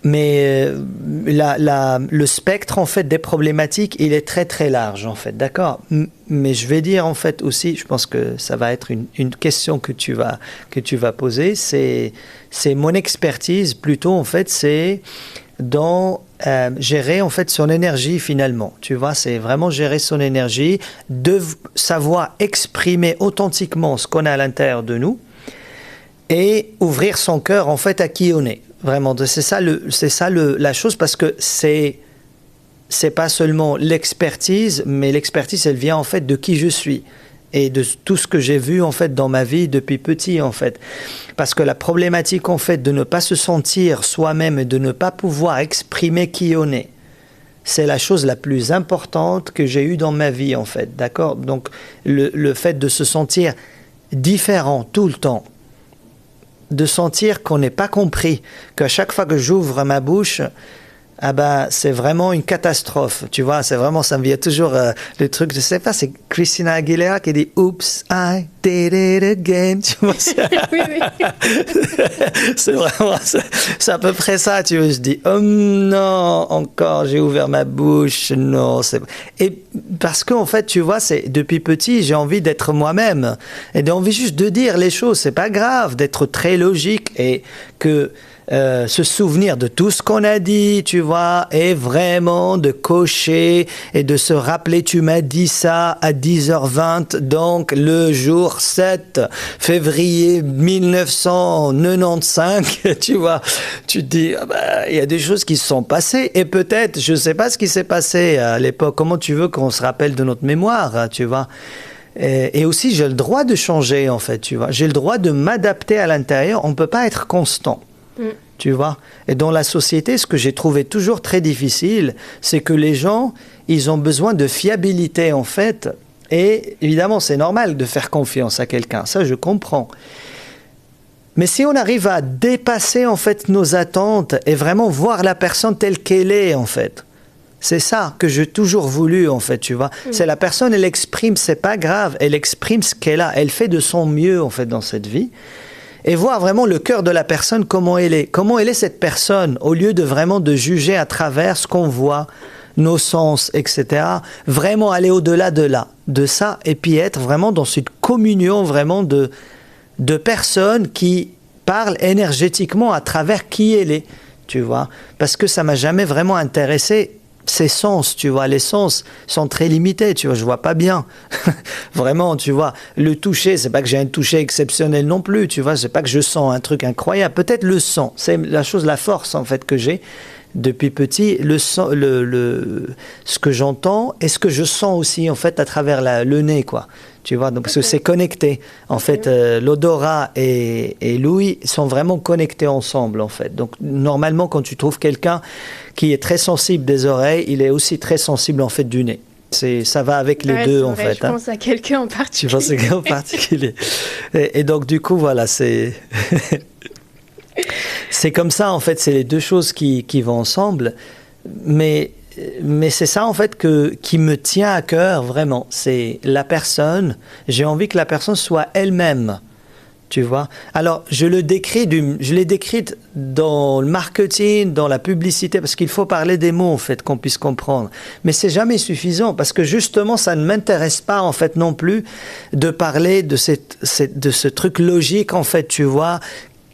C: Mais le spectre en fait des problématiques, il est très très large en fait, d'accord. Mais je vais dire en fait aussi, je pense que ça va être une question que tu vas poser, c'est mon expertise plutôt en fait, c'est dans gérer en fait son énergie finalement. Tu vois, c'est vraiment gérer son énergie, de savoir exprimer authentiquement ce qu'on a à l'intérieur de nous et ouvrir son cœur en fait à qui on est. Vraiment, c'est ça la chose, parce que c'est pas seulement l'expertise, mais l'expertise, elle vient en fait de qui je suis et de tout ce que j'ai vu en fait dans ma vie depuis petit en fait. Parce que la problématique en fait de ne pas se sentir soi-même et de ne pas pouvoir exprimer qui on est, c'est la chose la plus importante que j'ai eue dans ma vie en fait, d'accord? Donc le fait de se sentir différent tout le temps, de sentir qu'on n'est pas compris, qu'à chaque fois que j'ouvre ma bouche, c'est vraiment une catastrophe, tu vois, c'est vraiment, ça me vient toujours le truc, je sais pas, c'est Christina Aguilera qui dit « Oops, I did it again », tu vois, c'est vraiment, c'est à peu près ça, tu vois, je dis « Oh non, encore, j'ai ouvert ma bouche, non, c'est... » Et parce qu'en fait, tu vois, c'est depuis petit, j'ai envie d'être moi-même, et j'ai envie juste de dire les choses, c'est pas grave, d'être très logique, et que... se souvenir de tout ce qu'on a dit, tu vois, et vraiment de cocher et de se rappeler, tu m'as dit ça à 10h20, donc le jour 7 février 1995, tu vois, tu te dis, il y a des choses qui se sont passées, et peut-être, je sais pas ce qui s'est passé à l'époque, comment tu veux qu'on se rappelle de notre mémoire, tu vois. Et aussi, j'ai le droit de changer, en fait, tu vois, j'ai le droit de m'adapter à l'intérieur, on peut pas être constant. Tu vois, et dans la société, ce que j'ai trouvé toujours très difficile, c'est que les gens, ils ont besoin de fiabilité en fait, et évidemment c'est normal de faire confiance à quelqu'un, ça je comprends. Mais si on arrive à dépasser en fait nos attentes et vraiment voir la personne telle qu'elle est en fait, c'est ça que j'ai toujours voulu en fait, tu vois. C'est la personne, elle exprime, c'est pas grave, elle exprime ce qu'elle a, elle fait de son mieux en fait dans cette vie. Et voir vraiment le cœur de la personne, comment elle est cette personne, au lieu de vraiment de juger à travers ce qu'on voit, nos sens, etc. Vraiment aller au-delà de ça, et puis être vraiment dans cette communion vraiment de personnes qui parlent énergétiquement à travers qui elle est, tu vois. Parce que ça m'a jamais vraiment intéressé. Ces sens, tu vois, les sens sont très limités, tu vois, je vois pas bien. Vraiment, tu vois, le toucher, c'est pas que j'ai un toucher exceptionnel non plus, tu vois, c'est pas que je sens un truc incroyable. Peut-être le son, c'est la chose, la force en fait que j'ai depuis petit, le son, ce que j'entends et ce que je sens aussi en fait à travers le nez, quoi. Tu vois, donc, parce que c'est connecté. En fait, l'odorat et l'ouïe sont vraiment connectés ensemble, en fait. Donc, normalement, quand tu trouves quelqu'un qui est très sensible des oreilles, il est aussi très sensible, en fait, du nez. Ça va avec les deux,
A: c'est
C: en
A: vrai,
C: fait.
A: Je pense à quelqu'un en
C: Tu
A: particulier.
C: penses à quelqu'un en particulier. Et donc, du coup, voilà, c'est... c'est comme ça, en fait, c'est les deux choses qui vont ensemble. Mais c'est ça, en fait, qui me tient à cœur, vraiment. C'est la personne. J'ai envie que la personne soit elle-même. Tu vois? Alors, je l'ai décrite dans le marketing, dans la publicité, parce qu'il faut parler des mots, en fait, qu'on puisse comprendre. Mais c'est jamais suffisant, parce que justement, ça ne m'intéresse pas, en fait, non plus, de parler de ce truc logique, en fait, tu vois,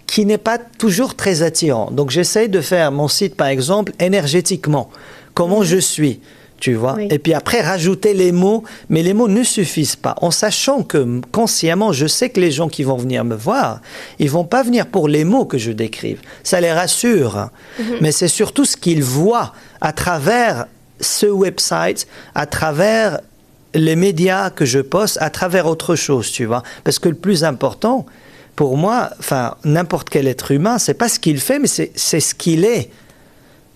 C: qui n'est pas toujours très attirant. Donc, j'essaye de faire mon site, par exemple, énergétiquement. Comment je suis? Tu vois?
A: Oui.
C: Et puis après, rajouter les mots, mais les mots ne suffisent pas. En sachant que consciemment, je sais que les gens qui vont venir me voir, ils vont pas venir pour les mots que je décrive. Ça les rassure. Mais c'est surtout ce qu'ils voient à travers ce website, à travers les médias que je poste, à travers autre chose, tu vois. Parce que le plus important, pour moi, enfin, n'importe quel être humain, c'est pas ce qu'il fait, mais c'est ce qu'il est.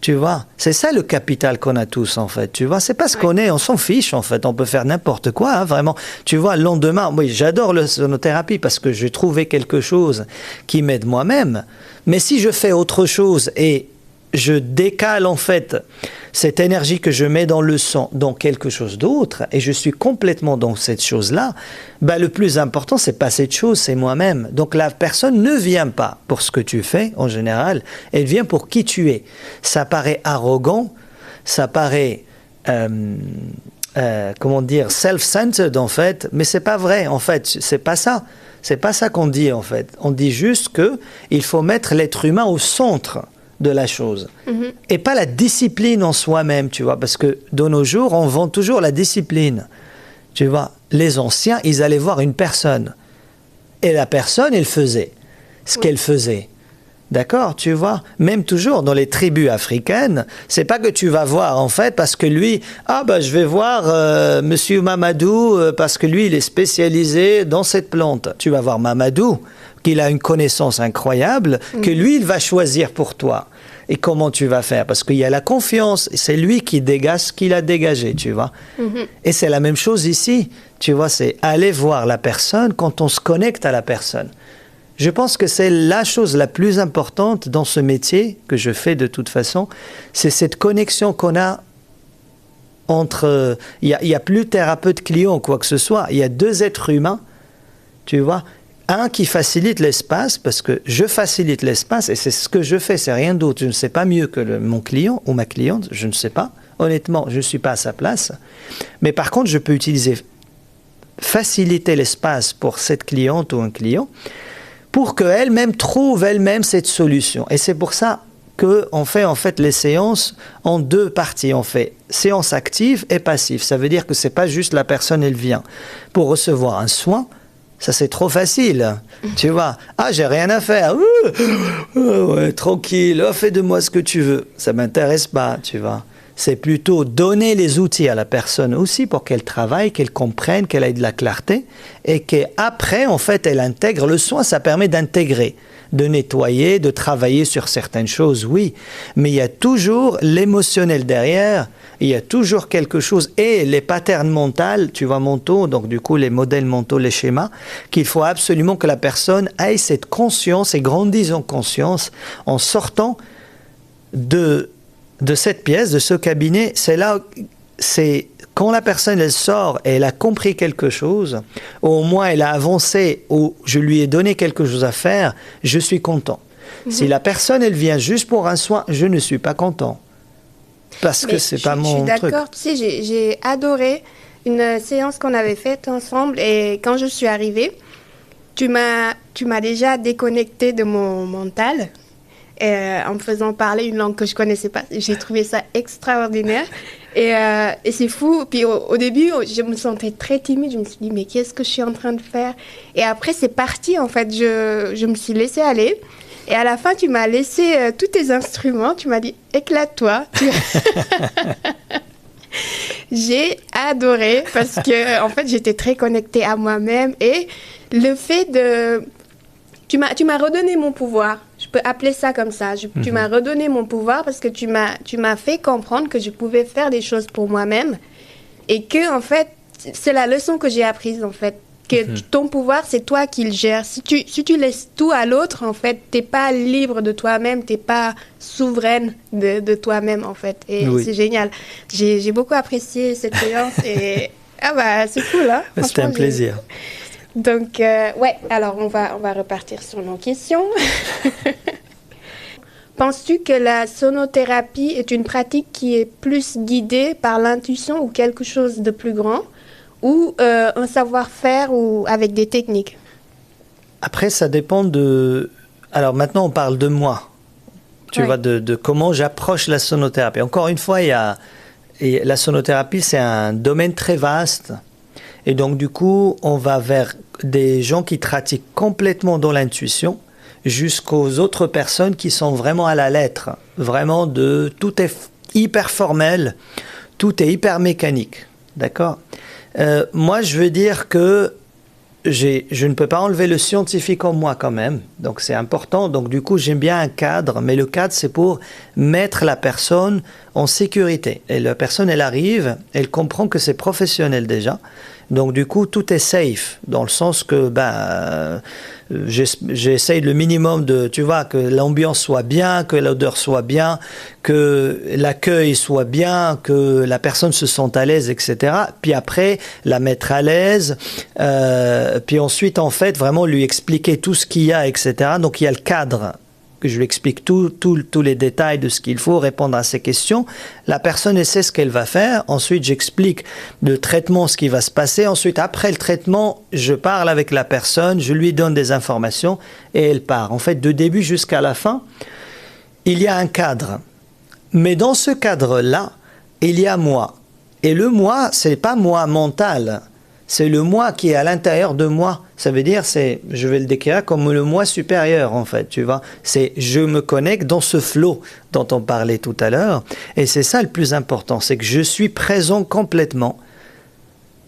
C: Tu vois, c'est ça le capital qu'on a tous, en fait. Tu vois, c'est pas ce qu'on est, on s'en fiche, en fait. On peut faire n'importe quoi, hein, vraiment. Tu vois, le lendemain, oui, j'adore la sonothérapie parce que j'ai trouvé quelque chose qui m'aide moi-même. Mais si je fais autre chose et je décale, en fait, cette énergie que je mets dans le son, dans quelque chose d'autre, et je suis complètement dans cette chose-là, bah, le plus important, c'est pas cette chose, c'est moi-même. Donc la personne ne vient pas pour ce que tu fais, en général, elle vient pour qui tu es. Ça paraît arrogant, ça paraît, comment dire, self-centered, en fait, mais c'est pas vrai, en fait, c'est pas ça. C'est pas ça qu'on dit, en fait. On dit juste que il faut mettre l'être humain au centre de la chose. Et pas la discipline en soi-même, tu vois, parce que de nos jours, on vend toujours la discipline. Tu vois, les anciens, ils allaient voir une personne. Et la personne, elle faisait ce qu'elle faisait. D'accord, tu vois, même toujours dans les tribus africaines, c'est pas que tu vas voir, en fait, parce que lui, je vais voir Monsieur Mamadou, parce que lui, il est spécialisé dans cette plante. Tu vas voir Mamadou, qu'il a une connaissance incroyable, que lui, il va choisir pour toi. Et comment tu vas faire? Parce qu'il y a la confiance, c'est lui qui dégage ce qu'il a dégagé, tu vois. Et c'est la même chose ici, tu vois, c'est aller voir la personne quand on se connecte à la personne. Je pense que c'est la chose la plus importante dans ce métier que je fais de toute façon, c'est cette connexion qu'on a entre... Il y a plus thérapeute-client ou quoi que ce soit, il y a deux êtres humains, tu vois. Un qui facilite l'espace, parce que je facilite l'espace, et c'est ce que je fais, c'est rien d'autre. Je ne sais pas mieux que mon client ou ma cliente, je ne sais pas. Honnêtement, je ne suis pas à sa place. Mais par contre, je peux utiliser faciliter l'espace pour cette cliente ou un client, pour qu'elle-même trouve elle-même cette solution. Et c'est pour ça qu'on fait en fait les séances en deux parties. On fait séance active et passive. Ça veut dire que c'est pas juste la personne, elle vient pour recevoir un soin. Ça, c'est trop facile, tu vois. J'ai rien à faire. Ouais, tranquille, fais de moi ce que tu veux. Ça m'intéresse pas, tu vois. C'est plutôt donner les outils à la personne aussi pour qu'elle travaille, qu'elle comprenne, qu'elle ait de la clarté et qu'après, en fait, elle intègre. Le soin, ça permet d'intégrer, de nettoyer, de travailler sur certaines choses, oui. Mais il y a toujours l'émotionnel derrière. Il y a toujours quelque chose, et les patterns mentaux, tu vois, mentaux, donc du coup les modèles mentaux, les schémas, qu'il faut absolument que la personne ait cette conscience et grandisse en conscience en sortant de cette pièce, de ce cabinet. C'est là, c'est quand la personne elle sort et elle a compris quelque chose, ou au moins elle a avancé, ou je lui ai donné quelque chose à faire, je suis content. Si la personne elle vient juste pour un soin, je ne suis pas content. Parce que c'est pas mon truc.
A: Je suis d'accord. Tu sais, j'ai adoré une séance qu'on avait faite ensemble et quand je suis arrivée, tu m'as déjà déconnecté de mon mental en me faisant parler une langue que je connaissais pas. J'ai trouvé ça extraordinaire et c'est fou. Puis au début, je me sentais très timide. Je me suis dit, mais qu'est-ce que je suis en train de faire? Et après, c'est parti en fait. Je me suis laissée aller. Et à la fin, tu m'as laissé tous tes instruments. Tu m'as dit, éclate-toi. J'ai adoré parce que, en fait, j'étais très connectée à moi-même. Et le fait de... Tu m'as redonné mon pouvoir. Je peux appeler ça comme ça. Tu m'as redonné mon pouvoir parce que tu m'as fait comprendre que je pouvais faire des choses pour moi-même et que en fait, c'est la leçon que j'ai apprise en fait. Que ton pouvoir, c'est toi qui le gères. Si tu laisses tout à l'autre, en fait, t'es pas libre de toi-même, t'es pas souveraine de toi-même, en fait. Et c'est génial. J'ai beaucoup apprécié cette séance et c'est cool, hein.
C: C'était un plaisir.
A: Donc, alors on va repartir sur nos questions. Penses-tu que la sonothérapie est une pratique qui est plus guidée par l'intuition ou quelque chose de plus grand? Ou un savoir-faire ou avec des techniques?
C: Après, ça dépend de... Alors maintenant, on parle de moi, tu vois, de comment j'approche la sonothérapie. Encore une fois, la sonothérapie, c'est un domaine très vaste. Et donc, du coup, on va vers des gens qui pratiquent complètement dans l'intuition jusqu'aux autres personnes qui sont vraiment à la lettre. Vraiment, tout est hyper formel, tout est hyper mécanique. D'accord ? Moi, je veux dire que je ne peux pas enlever le scientifique en moi quand même, donc c'est important. Donc du coup, j'aime bien un cadre, mais le cadre, c'est pour mettre la personne en sécurité. Et la personne, elle arrive, elle comprend que c'est professionnel déjà. Donc du coup, tout est safe, dans le sens que j'essaye le minimum de, tu vois, que l'ambiance soit bien, que l'odeur soit bien, que l'accueil soit bien, que la personne se sente à l'aise, etc. Puis après, la mettre à l'aise, puis ensuite, en fait, vraiment lui expliquer tout ce qu'il y a, etc. Donc il y a le cadre, que je lui explique tous les détails de ce qu'il faut, répondre à ses questions. La personne, elle sait ce qu'elle va faire. Ensuite, j'explique le traitement, ce qui va se passer. Ensuite, après le traitement, je parle avec la personne, je lui donne des informations et elle part. En fait, de début jusqu'à la fin, il y a un cadre. Mais dans ce cadre-là, il y a moi. Et le moi, c'est pas moi mental. C'est le moi qui est à l'intérieur de moi. Ça veut dire, je vais le décrire comme le moi supérieur, en fait, tu vois. C'est je me connecte dans ce flow dont on parlait tout à l'heure. Et c'est ça le plus important, c'est que je suis présent complètement.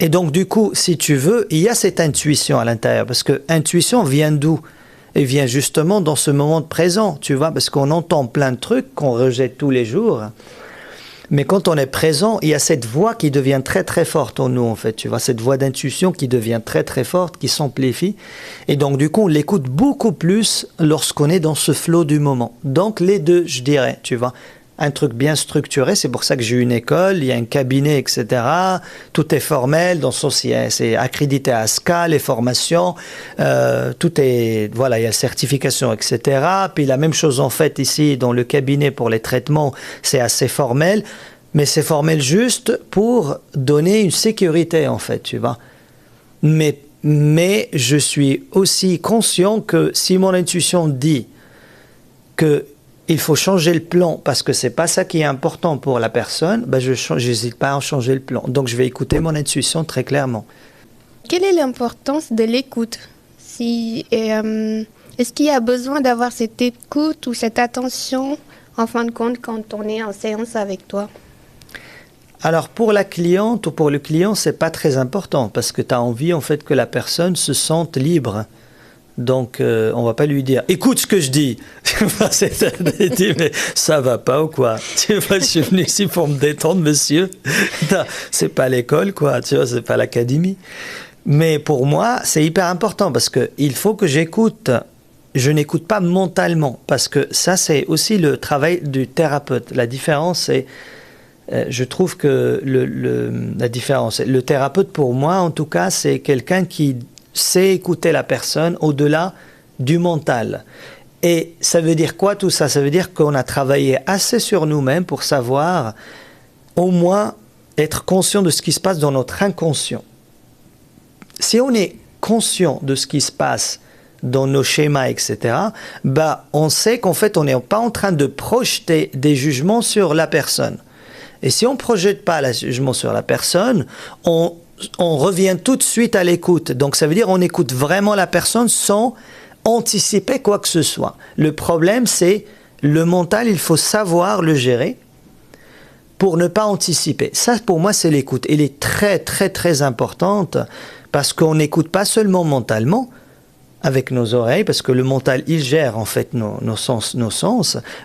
C: Et donc, du coup, si tu veux, il y a cette intuition à l'intérieur. Parce que intuition vient d'où? Elle vient justement dans ce moment de présent, tu vois. Parce qu'on entend plein de trucs qu'on rejette tous les jours. Mais quand on est présent, il y a cette voix qui devient très très forte en nous, en fait, tu vois, cette voix d'intuition qui devient très très forte, qui s'amplifie. Et donc du coup, on l'écoute beaucoup plus lorsqu'on est dans ce flot du moment. Donc les deux, je dirais, tu vois, un truc bien structuré, c'est pour ça que j'ai une école, il y a un cabinet, etc. Tout est formel, dans le sens, c'est accrédité à ASCA, les formations, tout est, voilà, il y a la certification, etc. Puis la même chose en fait ici, dans le cabinet pour les traitements, c'est assez formel, mais c'est formel juste pour donner une sécurité en fait, tu vois. Mais je suis aussi conscient que si mon intuition dit que il faut changer le plan parce que c'est pas ça qui est important pour la personne, je n'hésite pas à en changer le plan. Donc je vais écouter mon intuition très clairement.
A: Quelle est l'importance de l'écoute? Est-ce qu'il y a besoin d'avoir cette écoute ou cette attention en fin de compte quand on est en séance avec toi?
C: Alors pour la cliente ou pour le client, c'est pas très important parce que tu as envie en fait que la personne se sente libre. Donc, on va pas lui dire « Écoute ce que je dis !» Mais ça va pas ou quoi? Tu vois, je suis venu ici pour me détendre, monsieur. Non, c'est pas l'école, quoi. Tu vois, c'est pas l'académie. Mais pour moi, c'est hyper important parce que il faut que j'écoute. Je n'écoute pas mentalement parce que ça, c'est aussi le travail du thérapeute. La différence, c'est... je trouve que la différence... Le thérapeute, pour moi, en tout cas, c'est quelqu'un qui... c'est écouter la personne au-delà du mental. Et ça veut dire quoi tout ça? Ça veut dire qu'on a travaillé assez sur nous-mêmes pour savoir au moins être conscient de ce qui se passe dans notre inconscient. Si on est conscient de ce qui se passe dans nos schémas, etc., on sait qu'en fait on n'est pas en train de projeter des jugements sur la personne. Et si on ne projette pas le jugement sur la personne, on revient tout de suite à l'écoute. Donc ça veut dire on écoute vraiment la personne sans anticiper quoi que ce soit. Le problème, c'est le mental, il faut savoir le gérer pour ne pas anticiper. Ça, pour moi, c'est l'écoute. Elle est très, très, très importante parce qu'on n'écoute pas seulement mentalement avec nos oreilles, parce que le mental, il gère en fait nos sens,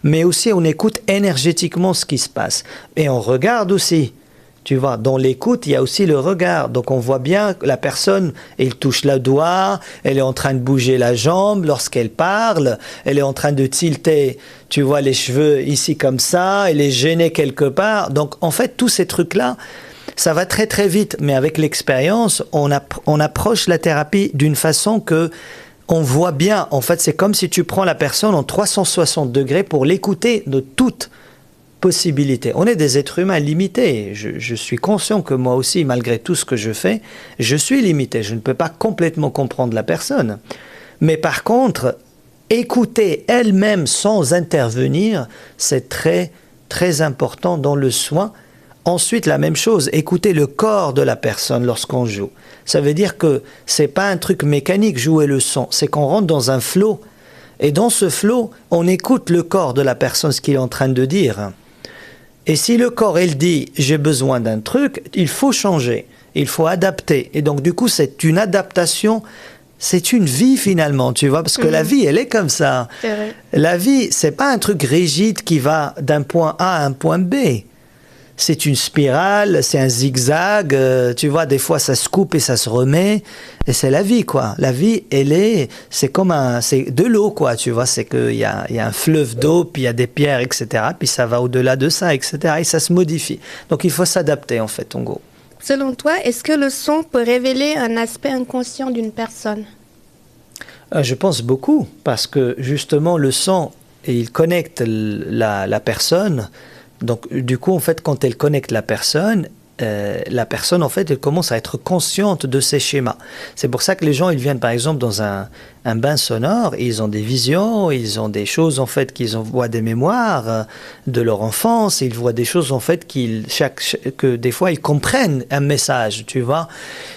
C: mais aussi on écoute énergétiquement ce qui se passe. Et on regarde aussi. Tu vois, dans l'écoute, il y a aussi le regard. Donc on voit bien que la personne, elle touche le doigt, elle est en train de bouger la jambe lorsqu'elle parle, elle est en train de tilter, tu vois, les cheveux ici comme ça, elle est gênée quelque part. Donc en fait, tous ces trucs-là, ça va très très vite. Mais avec l'expérience, on approche la thérapie d'une façon que on voit bien. En fait, c'est comme si tu prends la personne en 360 degrés pour l'écouter de toute possibilité. On est des êtres humains limités. Je suis conscient que moi aussi, malgré tout ce que je fais, je suis limité. Je ne peux pas complètement comprendre la personne. Mais par contre, écouter elle-même sans intervenir, c'est très, très important dans le soin. Ensuite, la même chose, écouter le corps de la personne lorsqu'on joue. Ça veut dire que c'est pas un truc mécanique, jouer le son. C'est qu'on rentre dans un flow. Et dans ce flow, on écoute le corps de la personne, ce qu'il est en train de dire. Et si le corps, il dit « j'ai besoin d'un truc », il faut changer, il faut adapter. Et donc, du coup, c'est une adaptation, c'est une vie finalement, tu vois, parce que la vie, elle est comme ça.
A: C'est vrai.
C: La vie, c'est pas un truc rigide qui va d'un point A à un point B. C'est une spirale, c'est un zigzag, tu vois, des fois ça se coupe et ça se remet, et c'est la vie, quoi. La vie, c'est de l'eau, quoi, tu vois, c'est qu'il y a un fleuve d'eau, puis il y a des pierres, etc., puis ça va au-delà de ça, etc., et ça se modifie. Donc il faut s'adapter, en fait, en gros.
A: Selon toi, est-ce que le son peut révéler un aspect inconscient d'une personne?
C: Je pense beaucoup, parce que justement, le son, il connecte la personne. Donc, du coup, en fait, quand elle connecte la personne, en fait, elle commence à être consciente de ses schémas. C'est pour ça que les gens, ils viennent, par exemple, dans un bain sonore, et ils ont des visions, ils ont des choses, en fait, qu'ils voient des mémoires de leur enfance, ils voient des choses, en fait, que des fois, ils comprennent un message, tu vois.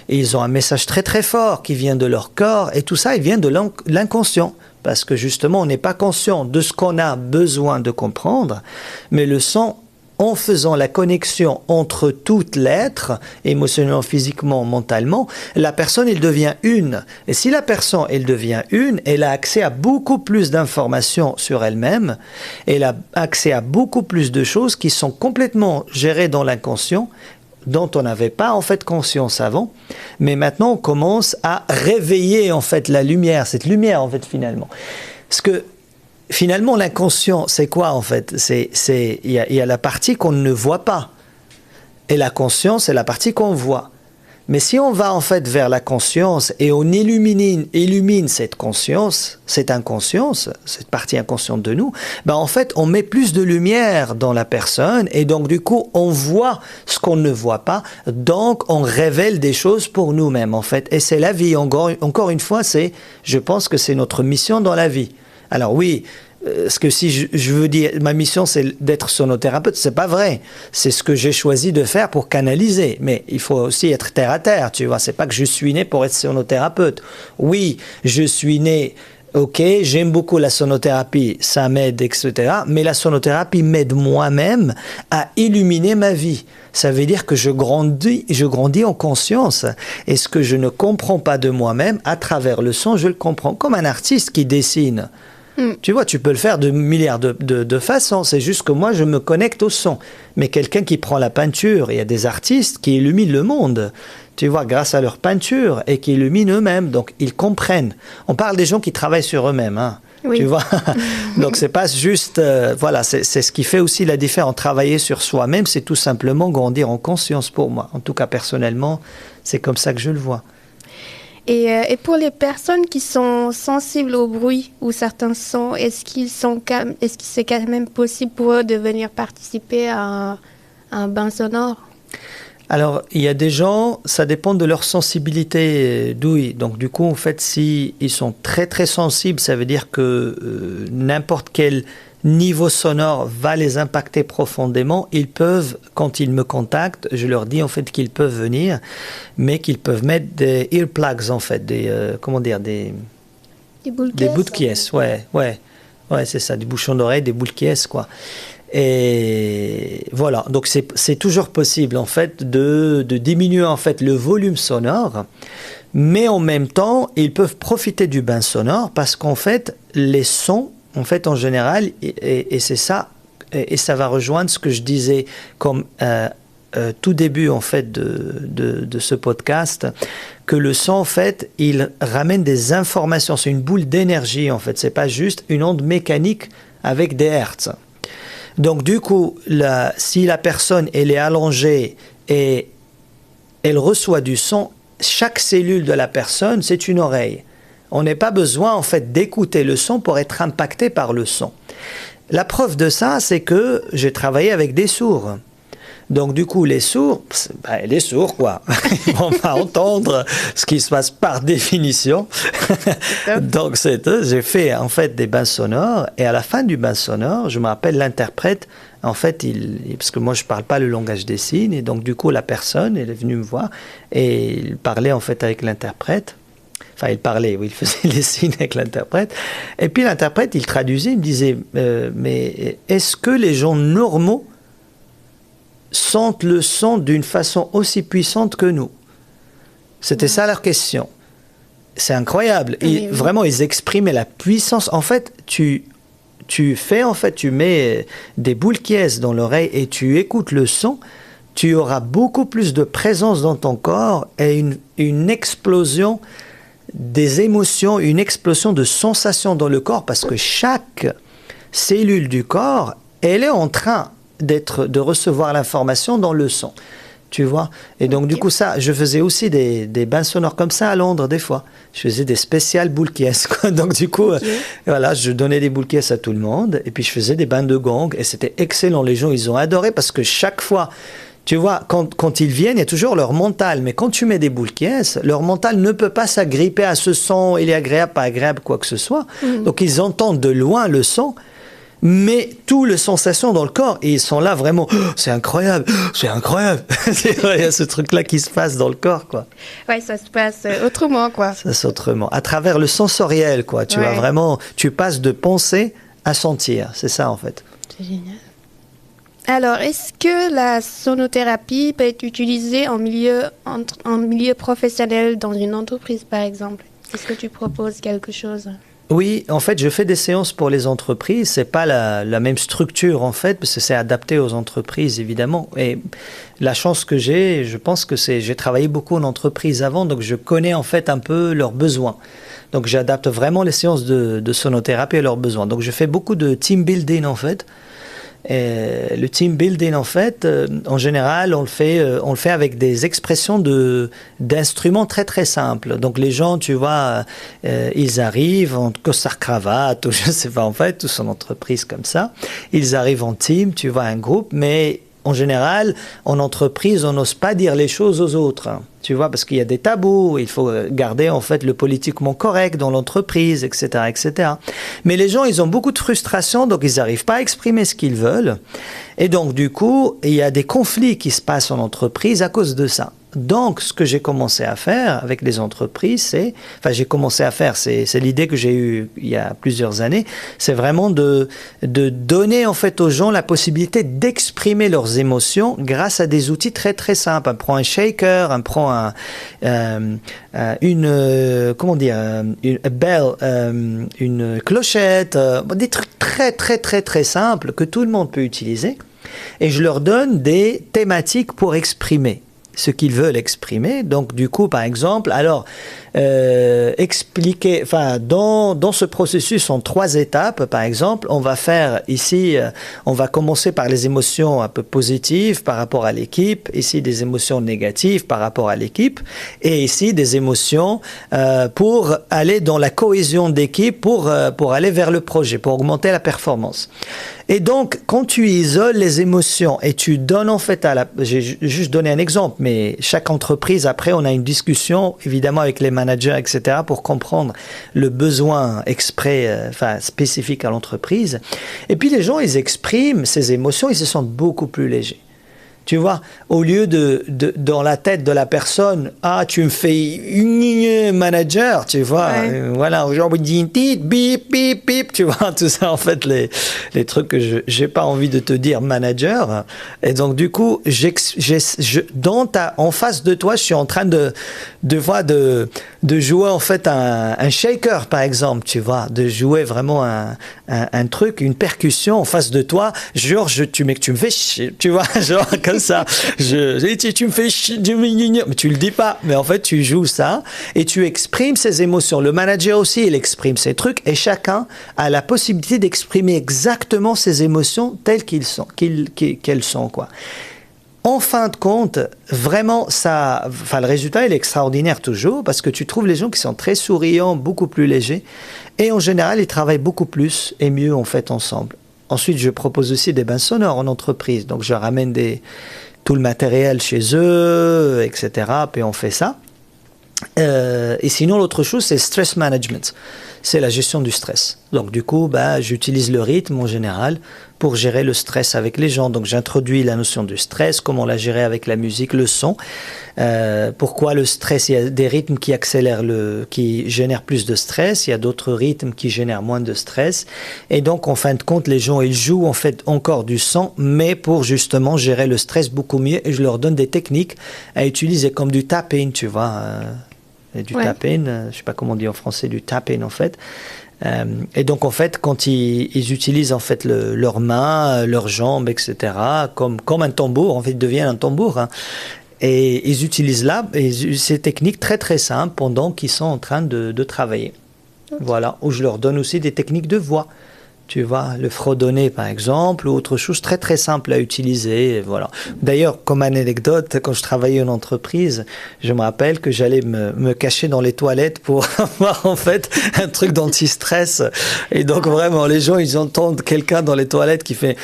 C: Et ils ont un message très, très fort qui vient de leur corps, et tout ça, il vient de l'inconscient. Parce que justement, on n'est pas conscient de ce qu'on a besoin de comprendre, mais le son, en faisant la connexion entre tout l'être, émotionnellement, physiquement, mentalement, la personne, elle devient une. Et si la personne, elle devient une, elle a accès à beaucoup plus d'informations sur elle-même, elle a accès à beaucoup plus de choses qui sont complètement gérées dans l'inconscient, dont on n'avait pas en fait conscience avant, mais maintenant on commence à réveiller en fait la lumière, cette lumière en fait finalement. Parce que finalement l'inconscient c'est quoi en fait? Il y a la partie qu'on ne voit pas, et la conscience c'est la partie qu'on voit. Mais si on va en fait vers la conscience et on illumine cette conscience, cette inconscience, cette partie inconsciente de nous, ben en fait on met plus de lumière dans la personne et donc du coup on voit ce qu'on ne voit pas, donc on révèle des choses pour nous-mêmes en fait. Et c'est la vie, encore une fois, je pense que c'est notre mission dans la vie. Alors oui, ce que si je veux dire, ma mission c'est d'être sonothérapeute, c'est pas vrai. C'est ce que j'ai choisi de faire pour canaliser. Mais il faut aussi être terre à terre, tu vois. C'est pas que je suis né pour être sonothérapeute. Oui, je suis né, ok, j'aime beaucoup la sonothérapie, ça m'aide, etc. Mais la sonothérapie m'aide moi-même à illuminer ma vie. Ça veut dire que je grandis en conscience. Et ce que je ne comprends pas de moi-même, à travers le son, je le comprends. Comme un artiste qui dessine. Tu vois, tu peux le faire de milliards de façons. C'est juste que moi, je me connecte au son. Mais quelqu'un qui prend la peinture, il y a des artistes qui illuminent le monde, tu vois, grâce à leur peinture et qui illuminent eux-mêmes. Donc, ils comprennent. On parle des gens qui travaillent sur eux-mêmes, hein. Oui. Tu vois. Donc, c'est pas juste... voilà, c'est ce qui fait aussi la différence. Travailler sur soi-même, c'est tout simplement grandir en conscience pour moi. En tout cas, personnellement, c'est comme ça que je le vois.
A: Et pour les personnes qui sont sensibles au bruit ou certains sons, est-ce que c'est quand même possible pour eux de venir participer à un bain sonore?
C: Alors, il y a des gens, ça dépend de leur sensibilité d'ouïe. Donc, du coup, en fait, s'ils sont très, très sensibles, ça veut dire que n'importe quel niveau sonore va les impacter profondément. Ils peuvent, quand ils me contactent, je leur dis en fait qu'ils peuvent venir, mais qu'ils peuvent mettre des earplugs en fait, des bouts de caisse, ouais, c'est ça, des bouchons d'oreille, des boules de caisse, quoi. Et voilà, donc c'est toujours possible en fait de diminuer en fait le volume sonore, mais en même temps ils peuvent profiter du bain sonore parce qu'en fait les sons, en fait, en général, et c'est ça, et ça va rejoindre ce que je disais comme tout début en fait de ce podcast, que le son en fait, il ramène des informations. C'est une boule d'énergie en fait. C'est pas juste une onde mécanique avec des hertz. Donc du coup, si la personne elle est allongée et elle reçoit du son, chaque cellule de la personne c'est une oreille. On n'a pas besoin en fait d'écouter le son pour être impacté par le son. La preuve de ça, c'est que j'ai travaillé avec des sourds. Donc du coup, les sourds, les sourds quoi, ils vont pas entendre ce qui se passe par définition. Donc j'ai fait en fait des bains sonores et à la fin du bain sonore, je me rappelle l'interprète, en fait, parce que moi je parle pas le langage des signes et donc du coup la personne, elle est venue me voir et il parlait en fait avec l'interprète. Enfin, il parlait, oui, il faisait les signes avec l'interprète. Et puis l'interprète, il traduisait, il me disait, mais est-ce que les gens normaux sentent le son d'une façon aussi puissante que nous? C'était ça leur question. C'est incroyable. Et vraiment, ils exprimaient la puissance. En fait, tu mets des boules qui est dans l'oreille et tu écoutes le son, tu auras beaucoup plus de présence dans ton corps et une explosion des émotions, une explosion de sensations dans le corps parce que chaque cellule du corps, elle est en train de recevoir l'information dans le son, tu vois. Et donc du coup ça, je faisais aussi des bains sonores comme ça à Londres des fois. Je faisais des spéciales boules qui est, quoi. Donc du coup, voilà, je donnais des boules qui est à tout le monde et puis je faisais des bains de gong et c'était excellent. Les gens, ils ont adoré parce que chaque fois, tu vois, quand ils viennent, il y a toujours leur mental. Mais quand tu mets des boules qui est, leur mental ne peut pas s'agripper à ce son, il est agréable, pas agréable, quoi que ce soit. Donc ils entendent de loin le son, mais tout les sensations dans le corps, et ils sont là vraiment, oh, c'est incroyable, c'est incroyable. Il y a ce truc-là qui se passe dans le corps, quoi.
A: Ouais, ça se passe autrement, quoi.
C: Ça se passe autrement. À travers le sensoriel, quoi. Tu vois, vraiment, tu passes de penser à sentir. C'est ça, en fait.
A: C'est génial. Alors, est-ce que la sonothérapie peut être utilisée en milieu professionnel, dans une entreprise, par exemple? Est-ce que tu proposes quelque chose?
C: Oui, en fait, je fais des séances pour les entreprises. C'est pas la même structure, en fait, parce que c'est adapté aux entreprises, évidemment. Et la chance que j'ai, je pense que j'ai travaillé beaucoup en entreprise avant, donc je connais, en fait, un peu leurs besoins. Donc, j'adapte vraiment les séances de sonothérapie à leurs besoins. Donc, je fais beaucoup de team building, en fait. Et le team building, en fait, en général, on le fait avec des expressions d'instruments très très simples. Donc les gens, tu vois, ils arrivent en costard cravate ou je sais pas, en fait, tous en entreprise comme ça. Ils arrivent en team, tu vois, un groupe, mais en général, en entreprise, on n'ose pas dire les choses aux autres. Tu vois, parce qu'il y a des tabous, il faut garder en fait le politiquement correct dans l'entreprise, etc., etc. Mais les gens, ils ont beaucoup de frustration, donc ils n'arrivent pas à exprimer ce qu'ils veulent. Et donc, du coup, il y a des conflits qui se passent en entreprise à cause de ça. Donc, ce que j'ai commencé à faire avec les entreprises, c'est l'idée que j'ai eue il y a plusieurs années, c'est vraiment de donner en fait aux gens la possibilité d'exprimer leurs émotions grâce à des outils très très simples. On prend un shaker, on prend une belle, une clochette, des trucs très très très très simples que tout le monde peut utiliser. Et je leur donne des thématiques pour exprimer ce qu'ils veulent exprimer. Donc, du coup, par exemple, alors, expliquer, enfin, dans ce processus en 3 étapes, par exemple, on va faire ici, on va commencer par les émotions un peu positives par rapport à l'équipe, ici des émotions négatives par rapport à l'équipe, et ici des émotions pour aller dans la cohésion d'équipe, pour aller vers le projet, pour augmenter la performance. Et donc, quand tu isoles les émotions et tu donnes en fait j'ai juste donné un exemple, mais chaque entreprise, après, on a une discussion, évidemment, avec les managers, etc., pour comprendre le besoin spécifique à l'entreprise. Et puis, les gens, ils expriment ces émotions, ils se sentent beaucoup plus légers. Tu vois, au lieu dans la tête de la personne, ah, tu me fais une manager, tu vois, voilà, aujourd'hui, bip, bip, bip, tu vois, tout ça, en fait, les trucs que j'ai pas envie de te dire manager. Et donc, du coup, en face de toi, je suis en train de jouer, en fait, un shaker, par exemple, tu vois, de jouer vraiment un truc, une percussion en face de toi, genre, tu me fais chier, tu vois, genre, comme bien ça. Tu me fais chier, mais tu le dis pas. Mais en fait, tu joues ça et tu exprimes ses émotions. Le manager aussi, il exprime ses trucs et chacun a la possibilité d'exprimer exactement ses émotions telles qu'elles sont, quoi. En fin de compte, vraiment, le résultat, il est extraordinaire toujours parce que tu trouves les gens qui sont très souriants, beaucoup plus légers et en général, ils travaillent beaucoup plus et mieux en fait ensemble. Ensuite, je propose aussi des bains sonores en entreprise. Donc, je ramène tout le matériel chez eux, etc. Puis on fait ça. Et sinon, l'autre chose, c'est stress management. C'est la gestion du stress. Donc, du coup, j'utilise le rythme en général pour gérer le stress avec les gens. Donc, j'introduis la notion du stress, comment la gérer avec la musique, le son. Pourquoi le stress? Il y a des rythmes qui accélèrent qui génèrent plus de stress. Il y a d'autres rythmes qui génèrent moins de stress. Et donc, en fin de compte, les gens, ils jouent en fait encore du son, mais pour justement gérer le stress beaucoup mieux. Et je leur donne des techniques à utiliser comme du tapping, tu vois. Du tapping, je ne sais pas comment on dit en français, du tapping en fait. Et donc en fait, quand ils utilisent en fait leurs mains, leurs jambes, etc., comme un tambour, en fait, ils deviennent un tambour. Hein. Et ils utilisent ces techniques très très simples pendant qu'ils sont en train de travailler. Voilà, où je leur donne aussi des techniques de voix. Tu vois, le fredonner par exemple, ou autre chose très très simple à utiliser. Voilà. D'ailleurs, comme anecdote, quand je travaillais en entreprise, je me rappelle que j'allais me cacher dans les toilettes pour avoir en fait un truc d'anti-stress. Et donc vraiment, les gens, ils entendent quelqu'un dans les toilettes qui fait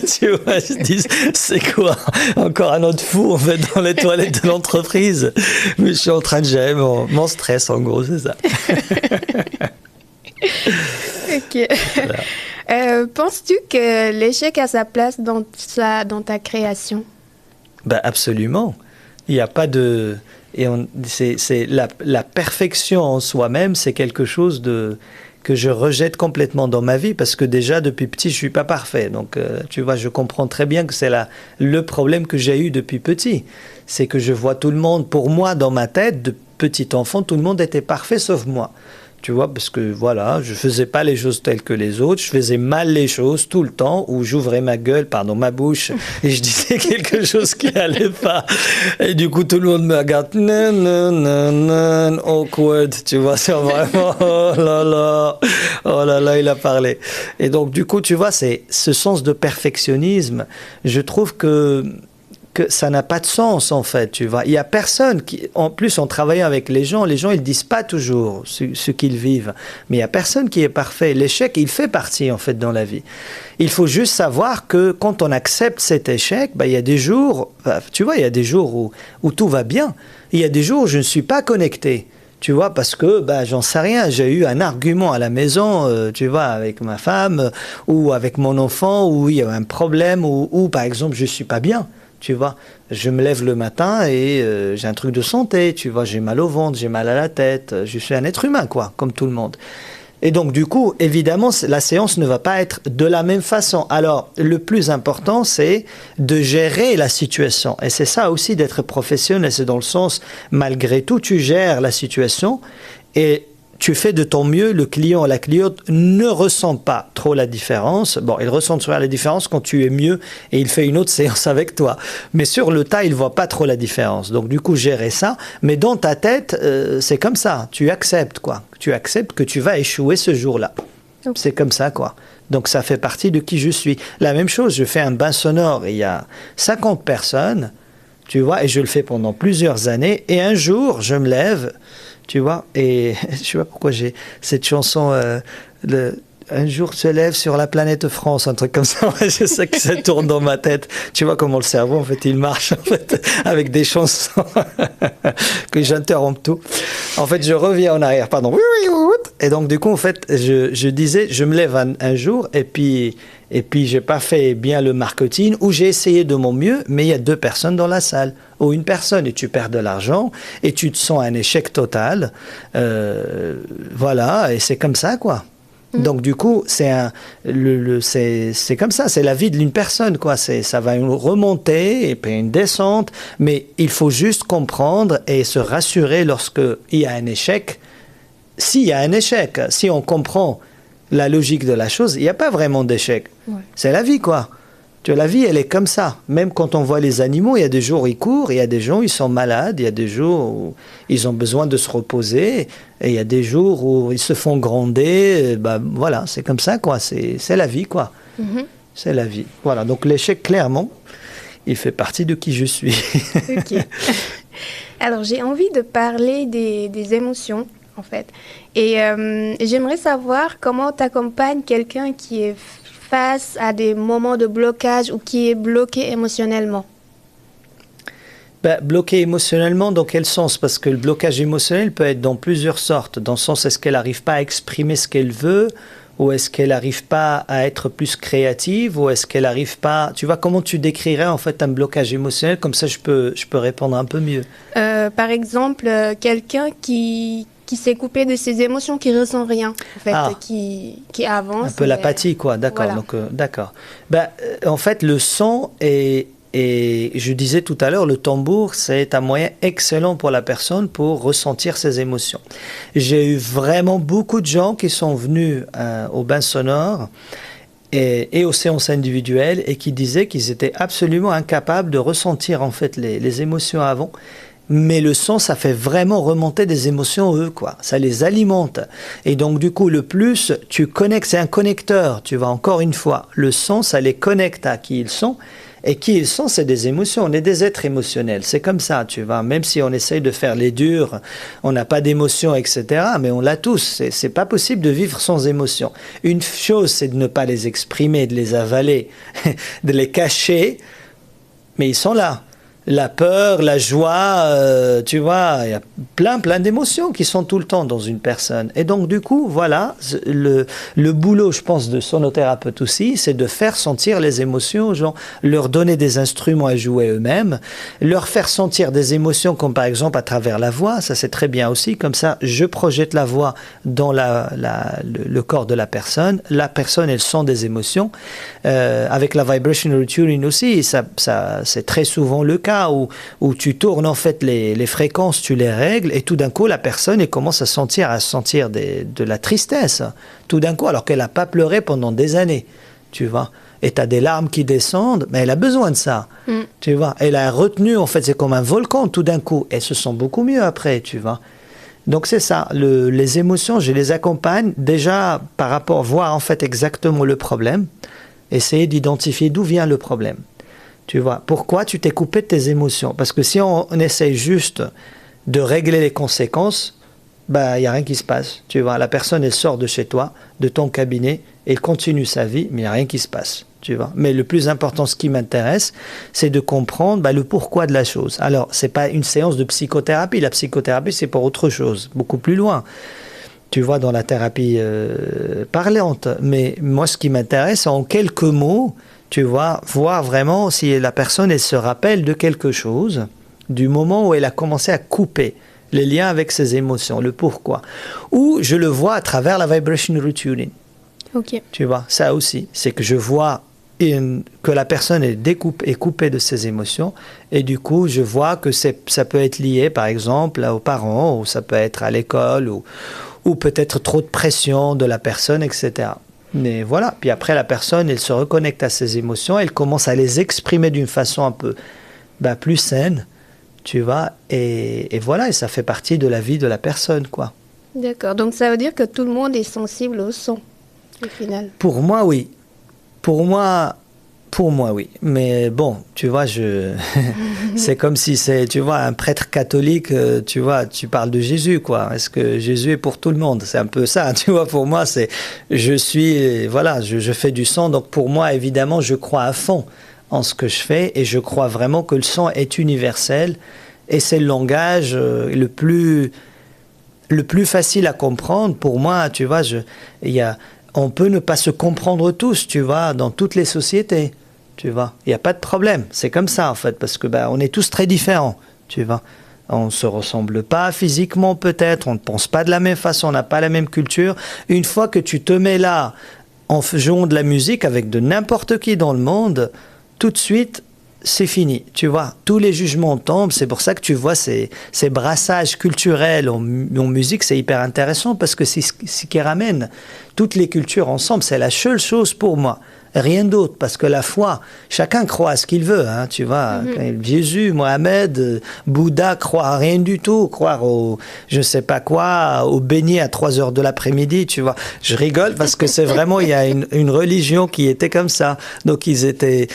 C: tu vois, ils se disent, c'est quoi? Encore un autre fou, en fait, dans les toilettes de l'entreprise. Mais je suis en train de gérer mon stress, en gros, c'est ça.
A: Ok. Voilà. Penses-tu que l'échec a sa place dans ta création?
C: Absolument. Il n'y a pas de... c'est la perfection en soi-même, c'est quelque chose que je rejette complètement dans ma vie parce que déjà depuis petit je suis pas parfait, donc tu vois, je comprends très bien que c'est le problème que j'ai eu depuis petit, c'est que je vois tout le monde, pour moi dans ma tête de petit enfant, tout le monde était parfait sauf moi. Tu vois, parce que voilà, je faisais pas les choses telles que les autres, je faisais mal les choses tout le temps, où j'ouvrais ma bouche, et je disais quelque chose qui allait pas. Et du coup, tout le monde me regarde, non, awkward, tu vois, c'est vraiment, oh là là, il a parlé. Et donc, du coup, tu vois, c'est ce sens de perfectionnisme, je trouve que ça n'a pas de sens en fait, tu vois. Il y a personne qui, en plus en travaillant avec les gens ils disent pas toujours ce qu'ils vivent, mais il y a personne qui est parfait. L'échec, il fait partie en fait dans la vie. Il faut juste savoir que quand on accepte cet échec, il y a des jours, tu vois, il y a des jours où tout va bien. Il y a des jours où je ne suis pas connecté. Tu vois, parce que, j'en sais rien, j'ai eu un argument à la maison, tu vois, avec ma femme, ou avec mon enfant, où il y a un problème, ou par exemple, je suis pas bien. Tu vois, je me lève le matin et j'ai un truc de santé, tu vois, j'ai mal au ventre, j'ai mal à la tête, je suis un être humain, quoi, comme tout le monde. Et donc, du coup, évidemment, la séance ne va pas être de la même façon. Alors, le plus important, c'est de gérer la situation. Et c'est ça aussi d'être professionnel, c'est dans le sens, malgré tout, tu gères la situation et tu fais de ton mieux, le client, la cliente ne ressent pas trop la différence. Bon, il ressent toujours la différence quand tu es mieux et il fait une autre séance avec toi. Mais sur le tas, il ne voit pas trop la différence. Donc, du coup, gérer ça. Mais dans ta tête, c'est comme ça. Tu acceptes, quoi. Tu acceptes que tu vas échouer ce jour-là. Okay. C'est comme ça, quoi. Donc, ça fait partie de qui je suis. La même chose, je fais un bain sonore et il y a 50 personnes, tu vois, et je le fais pendant plusieurs années. Et un jour, je me lève... Tu vois, et je sais pas pourquoi j'ai cette chanson, un jour se lève sur la planète France, un truc comme ça. Je sais que ça tourne dans ma tête. Tu vois comment le cerveau, en fait, il marche, en fait, avec des chansons que j'interromps tout. En fait, je reviens en arrière, pardon. Et donc, du coup, en fait, je disais, je me lève un jour, et puis j'ai pas fait bien le marketing, ou j'ai essayé de mon mieux, mais il y a 2 personnes dans la salle, ou une personne, et tu perds de l'argent, et tu te sens un échec total. Voilà, et c'est comme ça, quoi. Donc du coup, c'est comme ça, c'est la vie d'une personne, quoi. Ça va une remontée et puis une descente, mais il faut juste comprendre et se rassurer lorsqu'il y a un échec. S'il y a un échec, si on comprend la logique de la chose, il n'y a pas vraiment d'échec.
A: Ouais.
C: C'est la vie, quoi. Tu vois, la vie, elle est comme ça. Même quand on voit les animaux, il y a des jours où ils courent, il y a des jours où ils sont malades, il y a des jours où ils ont besoin de se reposer, et il y a des jours où ils se font gronder. Voilà, c'est comme ça, quoi. C'est la vie, quoi.
A: Mhm.
C: C'est la vie. Voilà, donc l'échec, clairement, il fait partie de qui je suis.
A: Ok. Alors, j'ai envie de parler des émotions, en fait. Et j'aimerais savoir comment tu accompagnes quelqu'un qui est face à des moments de blocage ou qui est bloqué émotionnellement.
C: Bloqué émotionnellement, dans quel sens? Parce que le blocage émotionnel peut être dans plusieurs sortes. Dans le sens, est-ce qu'elle n'arrive pas à exprimer ce qu'elle veut? Ou est-ce qu'elle n'arrive pas à être plus créative? Ou est-ce qu'elle n'arrive pas... Tu vois, comment tu décrirais en fait un blocage émotionnel? Comme ça, je peux répondre un peu mieux.
A: Par exemple, quelqu'un qui s'est coupé de ses émotions, qui ressent rien, en fait, qui avance.
C: Un peu l'apathie, quoi. D'accord.
A: Voilà.
C: Donc, d'accord. En fait, le son est... Et je disais tout à l'heure, le tambour, c'est un moyen excellent pour la personne pour ressentir ses émotions. J'ai eu vraiment beaucoup de gens qui sont venus au bain sonore et aux séances individuelles et qui disaient qu'ils étaient absolument incapables de ressentir en fait les émotions avant. Mais le son, ça fait vraiment remonter des émotions eux, quoi. Ça les alimente. Et donc, du coup, le plus tu connectes, c'est un connecteur, tu vois, encore une fois. Le son, ça les connecte à qui ils sont. Et qui ils sont, c'est des émotions. On est des êtres émotionnels. C'est comme ça, tu vois. Même si on essaye de faire les durs, on n'a pas d'émotions, etc. Mais on l'a tous. C'est pas possible de vivre sans émotions. Une chose, c'est de ne pas les exprimer, de les avaler, de les cacher. Mais ils sont là. La peur, la joie, tu vois, il y a plein d'émotions qui sont tout le temps dans une personne. Et donc, du coup, voilà, le boulot, je pense, de sonothérapeute aussi, c'est de faire sentir les émotions aux gens, leur donner des instruments à jouer eux-mêmes, leur faire sentir des émotions, comme par exemple à travers la voix, ça c'est très bien aussi, comme ça, je projette la voix dans le corps de la personne elle sent des émotions. Avec la vibrational tuning aussi, ça c'est très souvent le cas, où tu tournes en fait les fréquences, tu les règles et tout d'un coup la personne elle commence à sentir de la tristesse tout d'un coup alors qu'elle n'a pas pleuré pendant des années, tu vois, et tu as des larmes qui descendent, mais elle a besoin de ça, tu vois, elle a retenu en fait, c'est comme un volcan tout d'un coup, elle se sent beaucoup mieux après, tu vois. Donc c'est ça, les émotions, je les accompagne déjà par rapport, voir en fait exactement le problème, essayer d'identifier d'où vient le problème. Tu vois, pourquoi tu t'es coupé de tes émotions? Parce que si on essaye juste de régler les conséquences, il n'y a rien qui se passe. Tu vois, la personne, elle sort de chez toi, de ton cabinet, elle continue sa vie, mais il n'y a rien qui se passe. Tu vois. Mais le plus important, ce qui m'intéresse, c'est de comprendre le pourquoi de la chose. Alors, ce n'est pas une séance de psychothérapie. La psychothérapie, c'est pour autre chose, beaucoup plus loin. Tu vois, dans la thérapie parlante. Mais moi, ce qui m'intéresse, en quelques mots, tu vois, voir vraiment si la personne, elle se rappelle de quelque chose, du moment où elle a commencé à couper les liens avec ses émotions, le pourquoi. Ou je le vois à travers la vibration retuning.
A: Ok.
C: Tu vois, ça aussi, c'est que je vois que la personne est coupée de ses émotions, et du coup, je vois que ça peut être lié, par exemple, aux parents, ou ça peut être à l'école, ou peut-être trop de pression de la personne, etc. Mais voilà, puis après la personne, elle se reconnecte à ses émotions, elle commence à les exprimer d'une façon un peu plus saine, tu vois, et voilà, et ça fait partie de la vie de la personne, quoi.
A: D'accord, donc ça veut dire que tout le monde est sensible au son, au final.
C: Pour moi, oui. Pour moi, oui. Mais bon, tu vois, c'est comme si tu vois, un prêtre catholique, tu vois, tu parles de Jésus, quoi. Est-ce que Jésus est pour tout le monde? C'est un peu ça, tu vois. Pour moi, je fais du son. Donc pour moi, évidemment, je crois à fond en ce que je fais et je crois vraiment que le son est universel et c'est le langage le plus facile à comprendre. Pour moi, tu vois, on peut ne pas se comprendre tous, tu vois, dans toutes les sociétés, tu vois. Il n'y a pas de problème. C'est comme ça, en fait, parce que on est tous très différents, tu vois. On ne se ressemble pas physiquement, peut-être. On ne pense pas de la même façon. On n'a pas la même culture. Une fois que tu te mets là, en jouant de la musique avec de n'importe qui dans le monde, tout de suite, c'est fini, tu vois. Tous les jugements tombent, c'est pour ça que tu vois ces brassages culturels en musique, c'est hyper intéressant parce que c'est ce qui ramène toutes les cultures ensemble, c'est la seule chose pour moi. Rien d'autre, parce que la foi, chacun croit à ce qu'il veut, hein, tu vois. Jésus, Mohamed, Bouddha croient à rien du tout, croire au, je sais pas quoi, au beignet à 3 heures de l'après-midi, tu vois. Je rigole parce que c'est vraiment, il y a une religion qui était comme ça. Donc ils étaient,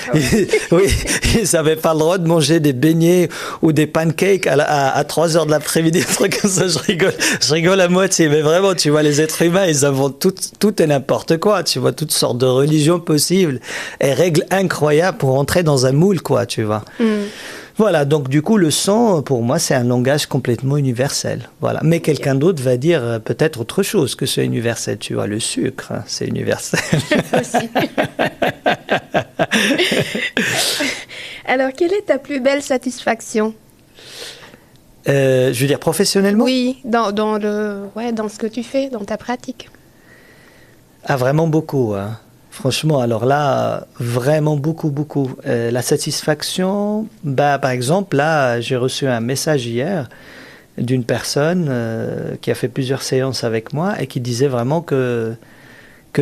C: oui, ils n'avaient pas le droit de manger des beignets ou des pancakes à 3 heures de l'après-midi, un truc comme ça. Je rigole à moitié, mais vraiment, tu vois, les êtres humains, ils inventent tout et n'importe quoi, tu vois, toutes sortes de religions possibles et règles incroyables pour entrer dans un moule, quoi, tu vois. Voilà, donc du coup, le son, pour moi, c'est un langage complètement universel. Voilà. Mais quelqu'un d'autre va dire peut-être autre chose que c'est universel. Tu vois, le sucre, hein, c'est universel.
A: Aussi. Alors, quelle est ta plus belle satisfaction?
C: Je veux dire professionnellement?
A: Oui, dans ce que tu fais, dans ta pratique.
C: Ah, vraiment beaucoup, hein. Franchement, alors là, vraiment beaucoup. La satisfaction, par exemple, là, j'ai reçu un message hier d'une personne qui a fait plusieurs séances avec moi et qui disait vraiment que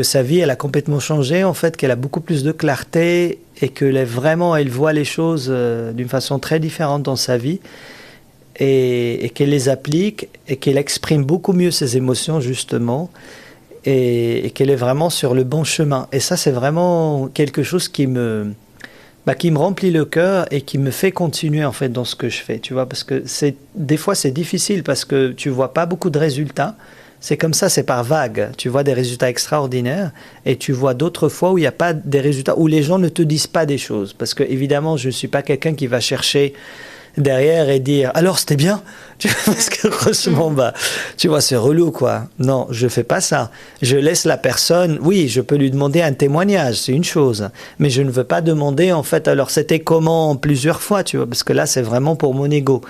C: sa vie, elle a complètement changé, en fait, qu'elle a beaucoup plus de clarté et que elle voit les choses d'une façon très différente dans sa vie et qu'elle les applique et qu'elle exprime beaucoup mieux ses émotions, justement. Et qu'elle est vraiment sur le bon chemin. Et ça, c'est vraiment quelque chose qui me remplit le cœur et qui me fait continuer, en fait, dans ce que je fais, tu vois, parce que des fois, c'est difficile parce que tu vois pas beaucoup de résultats. C'est comme ça, c'est par vague. Tu vois des résultats extraordinaires et tu vois d'autres fois où il n'y a pas des résultats, où les gens ne te disent pas des choses. Parce que, évidemment, je ne suis pas quelqu'un qui va chercher derrière et dire alors c'était bien, tu vois, parce que franchement tu vois, c'est relou, quoi. Non, je fais pas ça. Je laisse la personne, oui, je peux lui demander un témoignage, c'est une chose, mais je ne veux pas demander en fait alors c'était comment plusieurs fois, tu vois, parce que là c'est vraiment pour mon ego.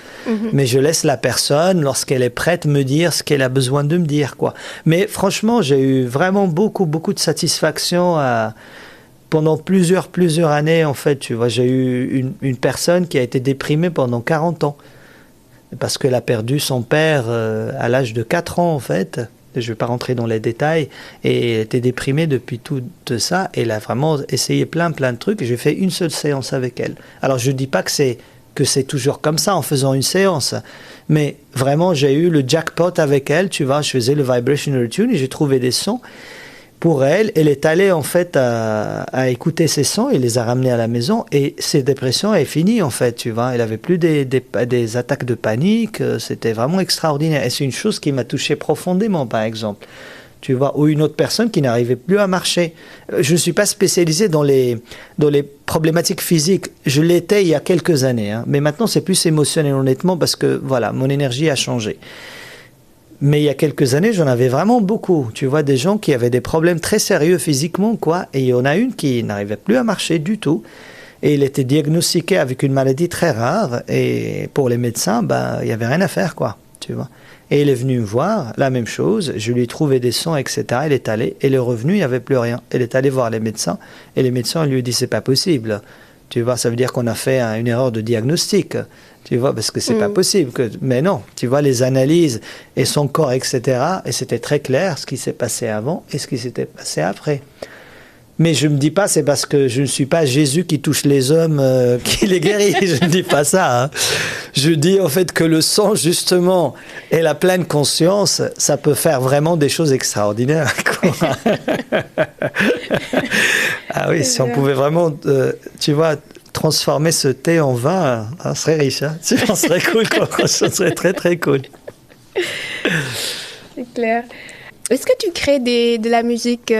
C: Mais je laisse la personne lorsqu'elle est prête me dire ce qu'elle a besoin de me dire, quoi. Mais franchement, j'ai eu vraiment beaucoup de satisfaction pendant plusieurs années, en fait, tu vois, j'ai eu une personne qui a été déprimée pendant 40 ans. Parce qu'elle a perdu son père à l'âge de 4 ans, en fait. Je ne vais pas rentrer dans les détails. Et elle était déprimée depuis tout ça. Et elle a vraiment essayé plein de trucs. Et j'ai fait une seule séance avec elle. Alors, je ne dis pas que c'est toujours comme ça en faisant une séance. Mais vraiment, j'ai eu le jackpot avec elle. Tu vois, je faisais le vibrational tune et j'ai trouvé des sons. Pour elle est allée en fait à écouter ces sons, elle les a ramenés à la maison et ses dépressions est finie, en fait, tu vois. Elle avait plus des attaques de panique, c'était vraiment extraordinaire. Et c'est une chose qui m'a touché profondément, par exemple. Tu vois, ou une autre personne qui n'arrivait plus à marcher. Je ne suis pas spécialisé dans les problématiques physiques. Je l'étais il y a quelques années, hein. Mais maintenant c'est plus émotionnel, honnêtement, parce que voilà, mon énergie a changé. Mais il y a quelques années, j'en avais vraiment beaucoup. Tu vois, des gens qui avaient des problèmes très sérieux physiquement, quoi. Et il y en a une qui n'arrivait plus à marcher du tout. Et il était diagnostiqué avec une maladie très rare. Et pour les médecins, il n'y avait rien à faire, quoi. Tu vois. Et il est venu me voir, la même chose. Je lui ai trouvé des sons, etc. Elle est allée. Et le revenu, il n'y avait plus rien. Elle est allée voir les médecins. Et les médecins lui ont dit, c'est pas possible. Tu vois, ça veut dire qu'on a fait une erreur de diagnostic. Tu vois, parce que c'est pas possible. Mais non, tu vois, les analyses et son corps, etc. Et c'était très clair ce qui s'est passé avant et ce qui s'était passé après. Mais je me dis pas, c'est parce que je ne suis pas Jésus qui touche les hommes, qui les guérit. Je ne dis pas ça, hein. Je dis en fait que le son, justement, et la pleine conscience, ça peut faire vraiment des choses extraordinaires, quoi. Ah oui, si on pouvait vraiment, tu vois, transformer ce thé en vin, on serait riche, hein. Ça serait cool, quoi. Ça serait très cool.
A: C'est clair. Est-ce que tu crées de la musique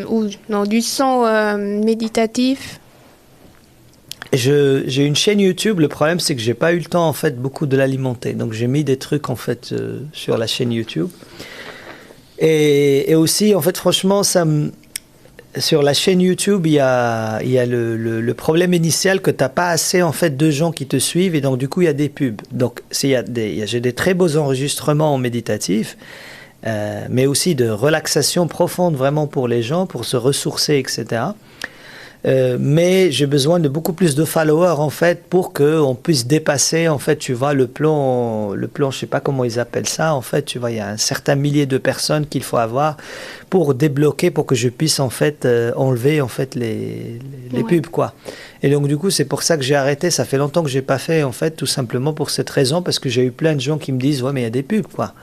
A: ou non, du son méditatif?
C: J'ai une chaîne YouTube. Le problème, c'est que j'ai pas eu le temps, en fait, beaucoup de l'alimenter. Donc, j'ai mis des trucs, en fait, sur la chaîne YouTube. Et aussi, en fait, franchement, sur la chaîne YouTube, il y a le problème initial que tu n'as pas assez, en fait, de gens qui te suivent. Et donc, du coup, il y a des pubs. Donc, j'ai des très beaux enregistrements en méditatif, mais aussi de relaxation profonde, vraiment, pour les gens, pour se ressourcer, etc. Mais j'ai besoin de beaucoup plus de followers en fait pour qu'on puisse dépasser en fait, tu vois, le plan, je sais pas comment ils appellent ça en fait, tu vois, il y a un certain millier de personnes qu'il faut avoir pour débloquer, pour que je puisse en fait enlever en fait les pubs quoi. Et donc du coup c'est pour ça que j'ai arrêté. Ça fait longtemps que j'ai pas fait en fait, tout simplement pour cette raison, parce que j'ai eu plein de gens qui me disent ouais mais il y a des pubs quoi.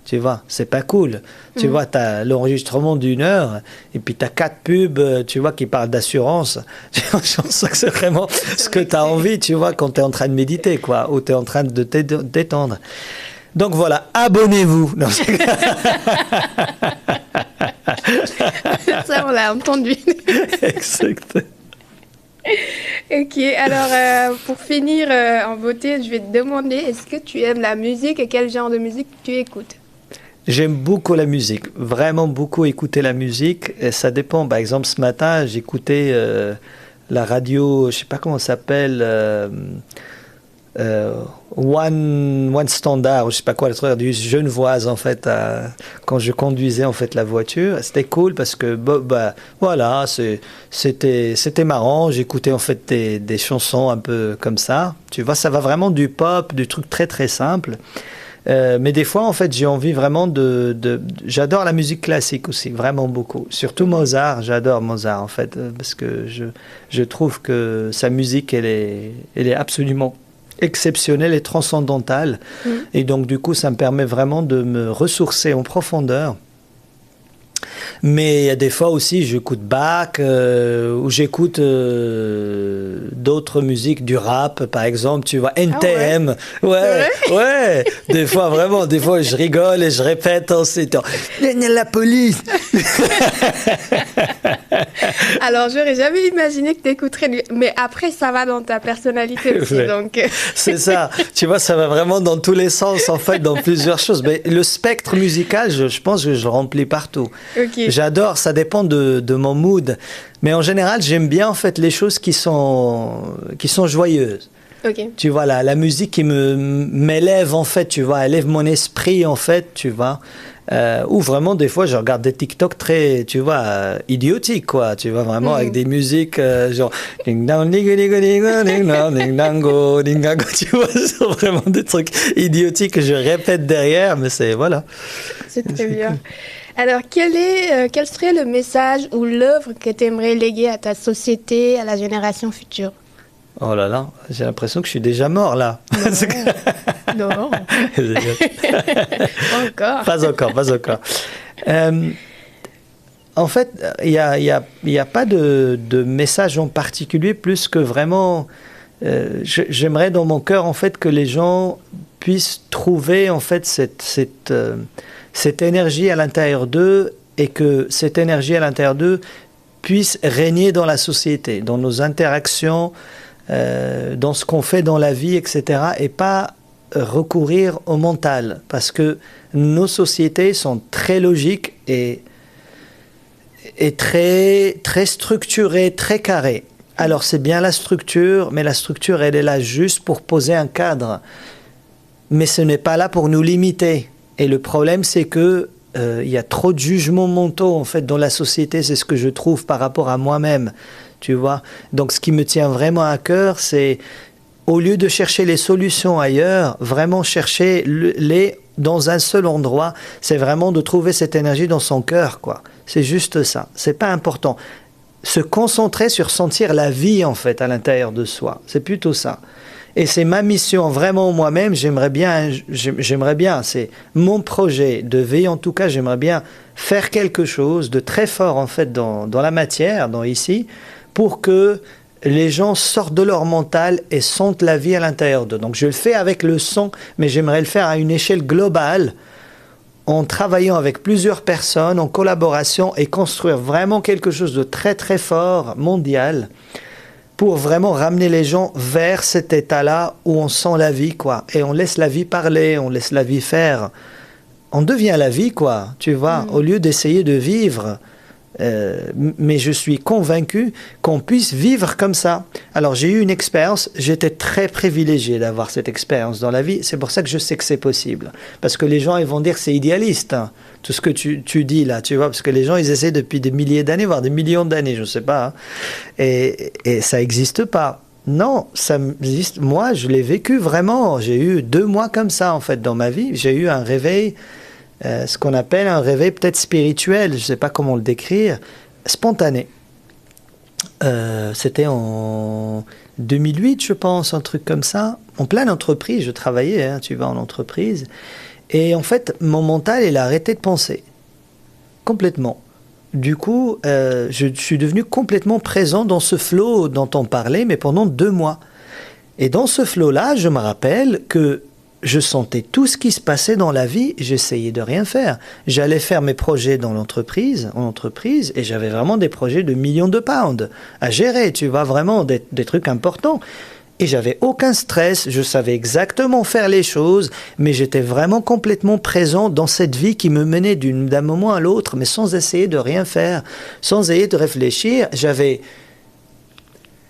C: Tu vois, c'est pas cool. Tu vois, tu as l'enregistrement d'1 heure et puis tu as 4 pubs, tu vois, qui parlent d'assurance. Je pense que c'est vraiment ce que tu as envie, tu vois, quand tu es en train de méditer, quoi, ou tu es en train de te détendre. Donc voilà, abonnez-vous. Non,
A: Ça, on l'a entendu.
C: exact.
A: Ok, alors pour finir en beauté, je vais te demander, est-ce que tu aimes la musique et quel genre de musique tu écoutes?
C: J'aime beaucoup la musique, vraiment beaucoup écouter la musique. Et ça dépend. Par exemple, ce matin, j'écoutais la radio, je sais pas comment ça s'appelle, One Standard, je sais pas quoi, le truc du Genevoise en fait, quand je conduisais en fait la voiture. C'était cool parce que voilà, c'était marrant. J'écoutais en fait des chansons un peu comme ça. Tu vois, ça va vraiment du pop, du truc très très simple. Mais des fois, en fait, j'ai envie vraiment j'adore la musique classique aussi, vraiment beaucoup. Surtout Mozart, j'adore Mozart, en fait, parce que je trouve que sa musique, elle est absolument exceptionnelle et transcendantale. Et donc, du coup, ça me permet vraiment de me ressourcer en profondeur. Mais il y a des fois aussi, j'écoute Bach, ou j'écoute d'autres musiques, du rap, par exemple, tu vois, NTM. Ouais. Des fois, vraiment, je rigole et je répète en ces temps. La police.
A: Alors, j'aurais jamais imaginé que tu écouterais, mais après, ça va dans ta personnalité aussi, donc...
C: C'est ça. Tu vois, ça va vraiment dans tous les sens, en fait, dans plusieurs choses. Mais le spectre musical, je pense que je le remplis partout.
A: Okay.
C: J'adore, ça dépend de mon mood. Mais en général, j'aime bien en fait les choses qui sont joyeuses.
A: Okay.
C: Tu vois, la musique qui m'élève en fait, tu vois, élève mon esprit en fait, tu vois. Ou vraiment, des fois, je regarde des TikTok très, tu vois, idiotiques, quoi. Tu vois, vraiment, avec des musiques genre... Ding dong, ding ding ding ding dong, ding dango, ding dango. Tu vois, c'est vraiment des trucs idiotiques que je répète derrière, mais c'est... Voilà.
A: C'est très bien. Alors, quel serait le message ou l'œuvre que tu aimerais léguer à ta société, à la génération future?
C: Oh là là, j'ai l'impression que je suis déjà mort, là.
A: Non.
C: Pas encore. En fait, il y a pas de message en particulier, plus que vraiment... j'aimerais dans mon cœur, en fait, que les gens puissent trouver, en fait, cette énergie à l'intérieur d'eux, et que cette énergie à l'intérieur d'eux puisse régner dans la société, dans nos interactions, dans ce qu'on fait dans la vie, etc. Et pas recourir au mental, parce que nos sociétés sont très logiques et très, très structurées, très carrées. Alors c'est bien la structure, mais la structure, elle est là juste pour poser un cadre. Mais ce n'est pas là pour nous limiter. Et le problème, c'est que il y a trop de jugements mentaux en fait dans la société. C'est ce que je trouve par rapport à moi-même, tu vois. Donc ce qui me tient vraiment à cœur, c'est au lieu de chercher les solutions ailleurs, vraiment chercher les dans un seul endroit. C'est vraiment de trouver cette énergie dans son cœur, quoi. C'est juste ça. C'est pas important. Se concentrer sur sentir la vie en fait à l'intérieur de soi. C'est plutôt ça. Et c'est ma mission, vraiment moi-même, j'aimerais bien, c'est mon projet de vie, en tout cas, j'aimerais bien faire quelque chose de très fort, en fait, dans la matière, ici, pour que les gens sortent de leur mental et sentent la vie à l'intérieur d'eux. Donc je le fais avec le son, mais j'aimerais le faire à une échelle globale, en travaillant avec plusieurs personnes, en collaboration, et construire vraiment quelque chose de très très fort, mondial, pour vraiment ramener les gens vers cet état-là où on sent la vie, quoi. Et on laisse la vie parler, on laisse la vie faire. On devient la vie, quoi, tu vois. Au lieu d'essayer de vivre Mais je suis convaincu qu'on puisse vivre comme ça. Alors j'ai eu une expérience, j'étais très privilégié d'avoir cette expérience dans la vie, c'est pour ça que je sais que c'est possible. Parce que les gens, ils vont dire que c'est idéaliste, hein, tout ce que tu dis là, tu vois, parce que les gens, ils essaient depuis des milliers d'années, voire des millions d'années, je ne sais pas, hein, et ça n'existe pas. Non, ça existe. Moi, je l'ai vécu vraiment. J'ai eu 2 mois comme ça, en fait, dans ma vie. J'ai eu un réveil, ce qu'on appelle un réveil peut-être spirituel, je ne sais pas comment le décrire, spontané. C'était en 2008, je pense, un truc comme ça. En pleine entreprise, je travaillais, hein, tu vois, en entreprise. Et en fait, mon mental, il a arrêté de penser. Complètement. Du coup, je suis devenu complètement présent dans ce flow dont on parlait, mais pendant 2 mois. Et dans ce flow-là, je me rappelle que je sentais tout ce qui se passait dans la vie, j'essayais de rien faire. J'allais faire mes projets dans l'entreprise, en entreprise, et j'avais vraiment des projets de millions de pounds à gérer, tu vois, vraiment des trucs importants. Et j'avais aucun stress, je savais exactement faire les choses, mais j'étais vraiment complètement présent dans cette vie qui me menait d'un moment à l'autre, mais sans essayer de rien faire, sans essayer de réfléchir. J'avais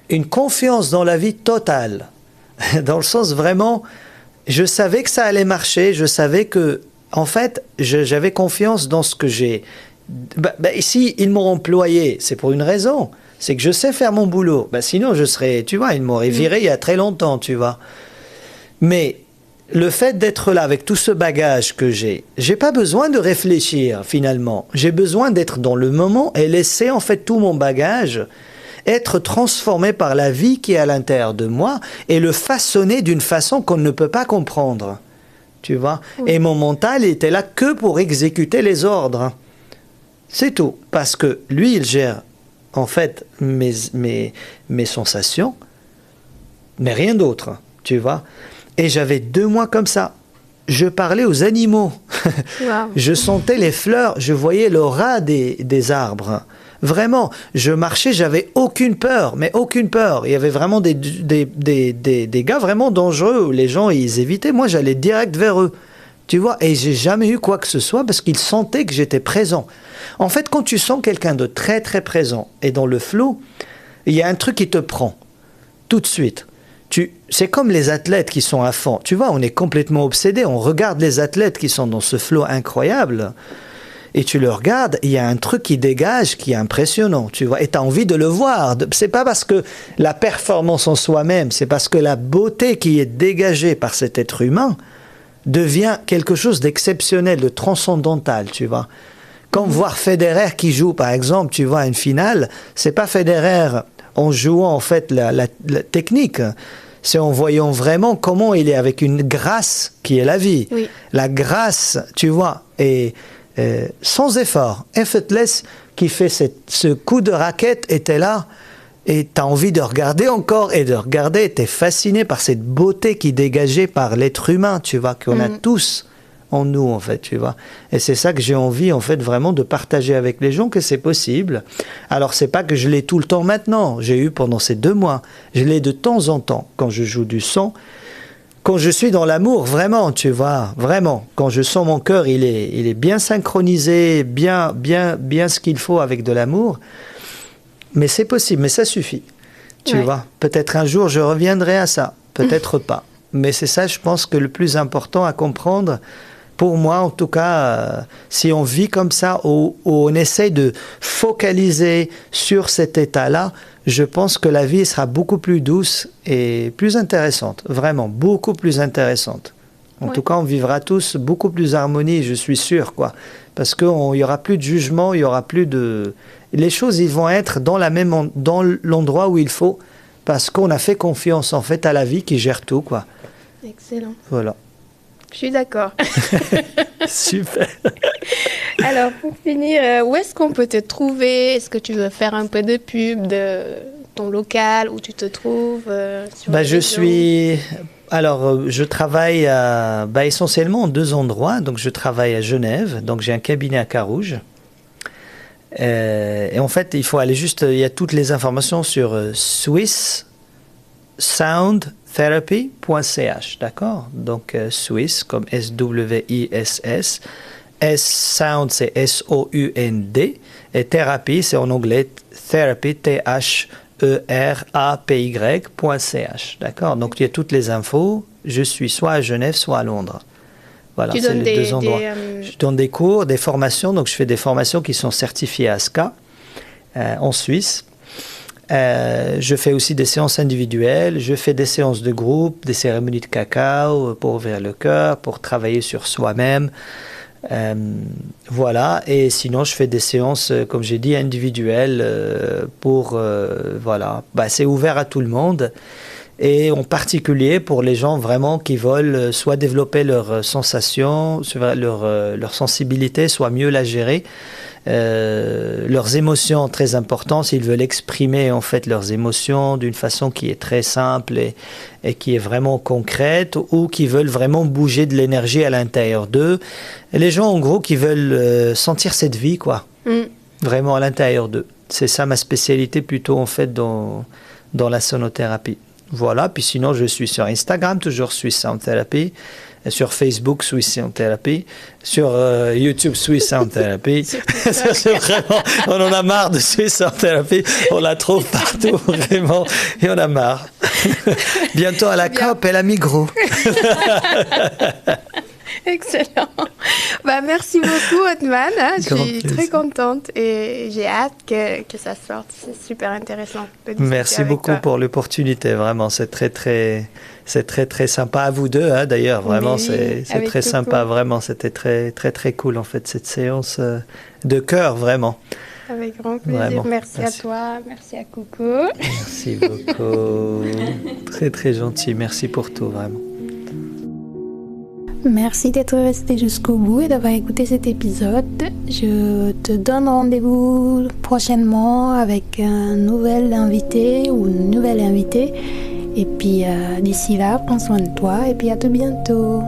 C: une confiance dans la vie totale, dans le sens vraiment, je savais que ça allait marcher, je savais que, en fait, j'avais confiance dans ce que j'ai. Ici, ils m'ont employé, c'est pour une raison. C'est que je sais faire mon boulot. Sinon, je serais, tu vois, ils m'auraient viré il y a très longtemps, tu vois. Mais le fait d'être là avec tout ce bagage que j'ai pas besoin de réfléchir, finalement. J'ai besoin d'être dans le moment et laisser, en fait, tout mon bagage être transformé par la vie qui est à l'intérieur de moi et le façonner d'une façon qu'on ne peut pas comprendre, tu vois. Oui. Et mon mental était là que pour exécuter les ordres. C'est tout. Parce que lui, il gère en fait mes sensations, mais rien d'autre, tu vois. Et j'avais 2 mois comme ça. Je parlais aux animaux. Wow. Je sentais les fleurs, je voyais l'aura des arbres. Vraiment, je marchais, j'avais aucune peur, mais aucune peur. Il y avait vraiment des gars vraiment dangereux où les gens, ils évitaient. Moi, j'allais direct vers eux. Tu vois, et j'ai jamais eu quoi que ce soit parce qu'ils sentaient que j'étais présent. En fait, quand tu sens quelqu'un de très très présent et dans le flow, il y a un truc qui te prend tout de suite. C'est comme les athlètes qui sont à fond. Tu vois, on est complètement obsédé. On regarde les athlètes qui sont dans ce flow incroyable et tu le regardes, il y a un truc qui dégage qui est impressionnant, tu vois, et tu as envie de le voir. C'est pas parce que la performance en soi-même, c'est parce que la beauté qui est dégagée par cet être humain devient quelque chose d'exceptionnel, de transcendantal, tu vois. Comme voir Federer qui joue, par exemple, tu vois, une finale, c'est pas Federer en jouant, en fait, la technique. C'est en voyant vraiment comment il est avec une grâce qui est la vie. Oui. La grâce, tu vois, et sans effort, effortless, qui fait ce coup de raquette était là. Et tu as envie de regarder encore et de regarder. Tu es fasciné par cette beauté qui est dégagée par l'être humain, tu vois, qu'on a tous en nous, en fait, tu vois. Et c'est ça que j'ai envie, en fait, vraiment de partager avec les gens, que c'est possible. Alors, c'est pas que je l'ai tout le temps maintenant. J'ai eu pendant ces 2 mois. Je l'ai de temps en temps, quand je joue du son. Quand je suis dans l'amour, vraiment, tu vois, vraiment. Quand je sens mon cœur, il est bien synchronisé, bien ce qu'il faut avec de l'amour. Mais c'est possible, mais ça suffit. Tu vois, peut-être un jour je reviendrai à ça, peut-être pas. Mais c'est ça, je pense, que le plus important à comprendre, pour moi en tout cas, si on vit comme ça, où on essaye de focaliser sur cet état-là, je pense que la vie sera beaucoup plus douce et plus intéressante, vraiment, beaucoup plus intéressante. En tout cas, on vivra tous beaucoup plus harmonie, je suis sûr, quoi. Parce qu'il n'y aura plus de jugement, il n'y aura plus de... Les choses, ils vont être dans l'endroit où il faut, parce qu'on a fait confiance, en fait, à la vie qui gère tout, quoi.
A: Excellent.
C: Voilà.
A: Je suis d'accord.
C: Super.
A: Alors, pour finir, où est-ce qu'on peut te trouver? Est-ce que tu veux faire un peu de pub de ton local, où tu te trouves sur les réseaux?
C: Je travaille essentiellement en 2 endroits. Donc, je travaille à Genève. Donc, j'ai un cabinet à Carouge. Et en fait, il faut aller il y a toutes les informations sur swisssoundtherapy.ch, d'accord? Donc, Swiss comme SWISS, Sound, c'est S-O-U-N-D. Et thérapie, c'est en anglais therapy, T-H-E-R-A-P-Y.ch. D'accord? Donc, il y a toutes les infos. Je suis soit à Genève, soit à Londres. Voilà,
A: Tu
C: c'est
A: donnes
C: les deux endroits. Je donne des cours, des formations. Donc, je fais des formations qui sont certifiées ASCA en Suisse. Je fais aussi des séances individuelles. Je fais des séances de groupe, des cérémonies de cacao pour ouvrir le cœur, pour travailler sur soi-même. Voilà. Et sinon, je fais des séances, comme j'ai dit, individuelles pour... voilà. Bah, c'est ouvert à tout le monde. Et en particulier pour les gens vraiment qui veulent soit développer leurs sensations, leur sensibilité, soit mieux la gérer, leurs émotions très importantes, s'ils veulent exprimer en fait leurs émotions d'une façon qui est très simple et qui est vraiment concrète, ou qui veulent vraiment bouger de l'énergie à l'intérieur d'eux. Et les gens en gros qui veulent sentir cette vie quoi, vraiment à l'intérieur d'eux. C'est ça ma spécialité plutôt en fait dans la sonothérapie. Voilà, puis sinon je suis sur Instagram, toujours Swiss Sound Therapy, sur Facebook Swiss Sound Therapy, sur YouTube Swiss Sound Therapy. C'est vraiment, on en a marre de Swiss Sound Therapy, on la trouve partout vraiment, et on a marre. Bientôt à la COP et la Migros.
A: Excellent. Bah, merci beaucoup, Othman. Hein. Je suis très contente et j'ai hâte que ça sorte. C'est super intéressant de discuter
C: Merci
A: avec
C: beaucoup
A: toi.
C: pour l'opportunité. Vraiment, c'est très sympa à vous deux. Hein, d'ailleurs, vraiment,
A: Oui,
C: c'est
A: avec
C: très
A: Coco.
C: sympa. Vraiment, c'était très cool en fait cette séance de cœur, vraiment.
A: Avec grand plaisir.
C: Vraiment.
A: Merci à toi. Merci à Coco.
C: Merci beaucoup. Très gentil. Merci pour tout, vraiment.
A: Merci d'être resté jusqu'au bout et d'avoir écouté cet épisode. Je te donne rendez-vous prochainement avec un nouvel invité ou une nouvelle invitée. Et puis d'ici là, prends soin de toi et puis à tout bientôt.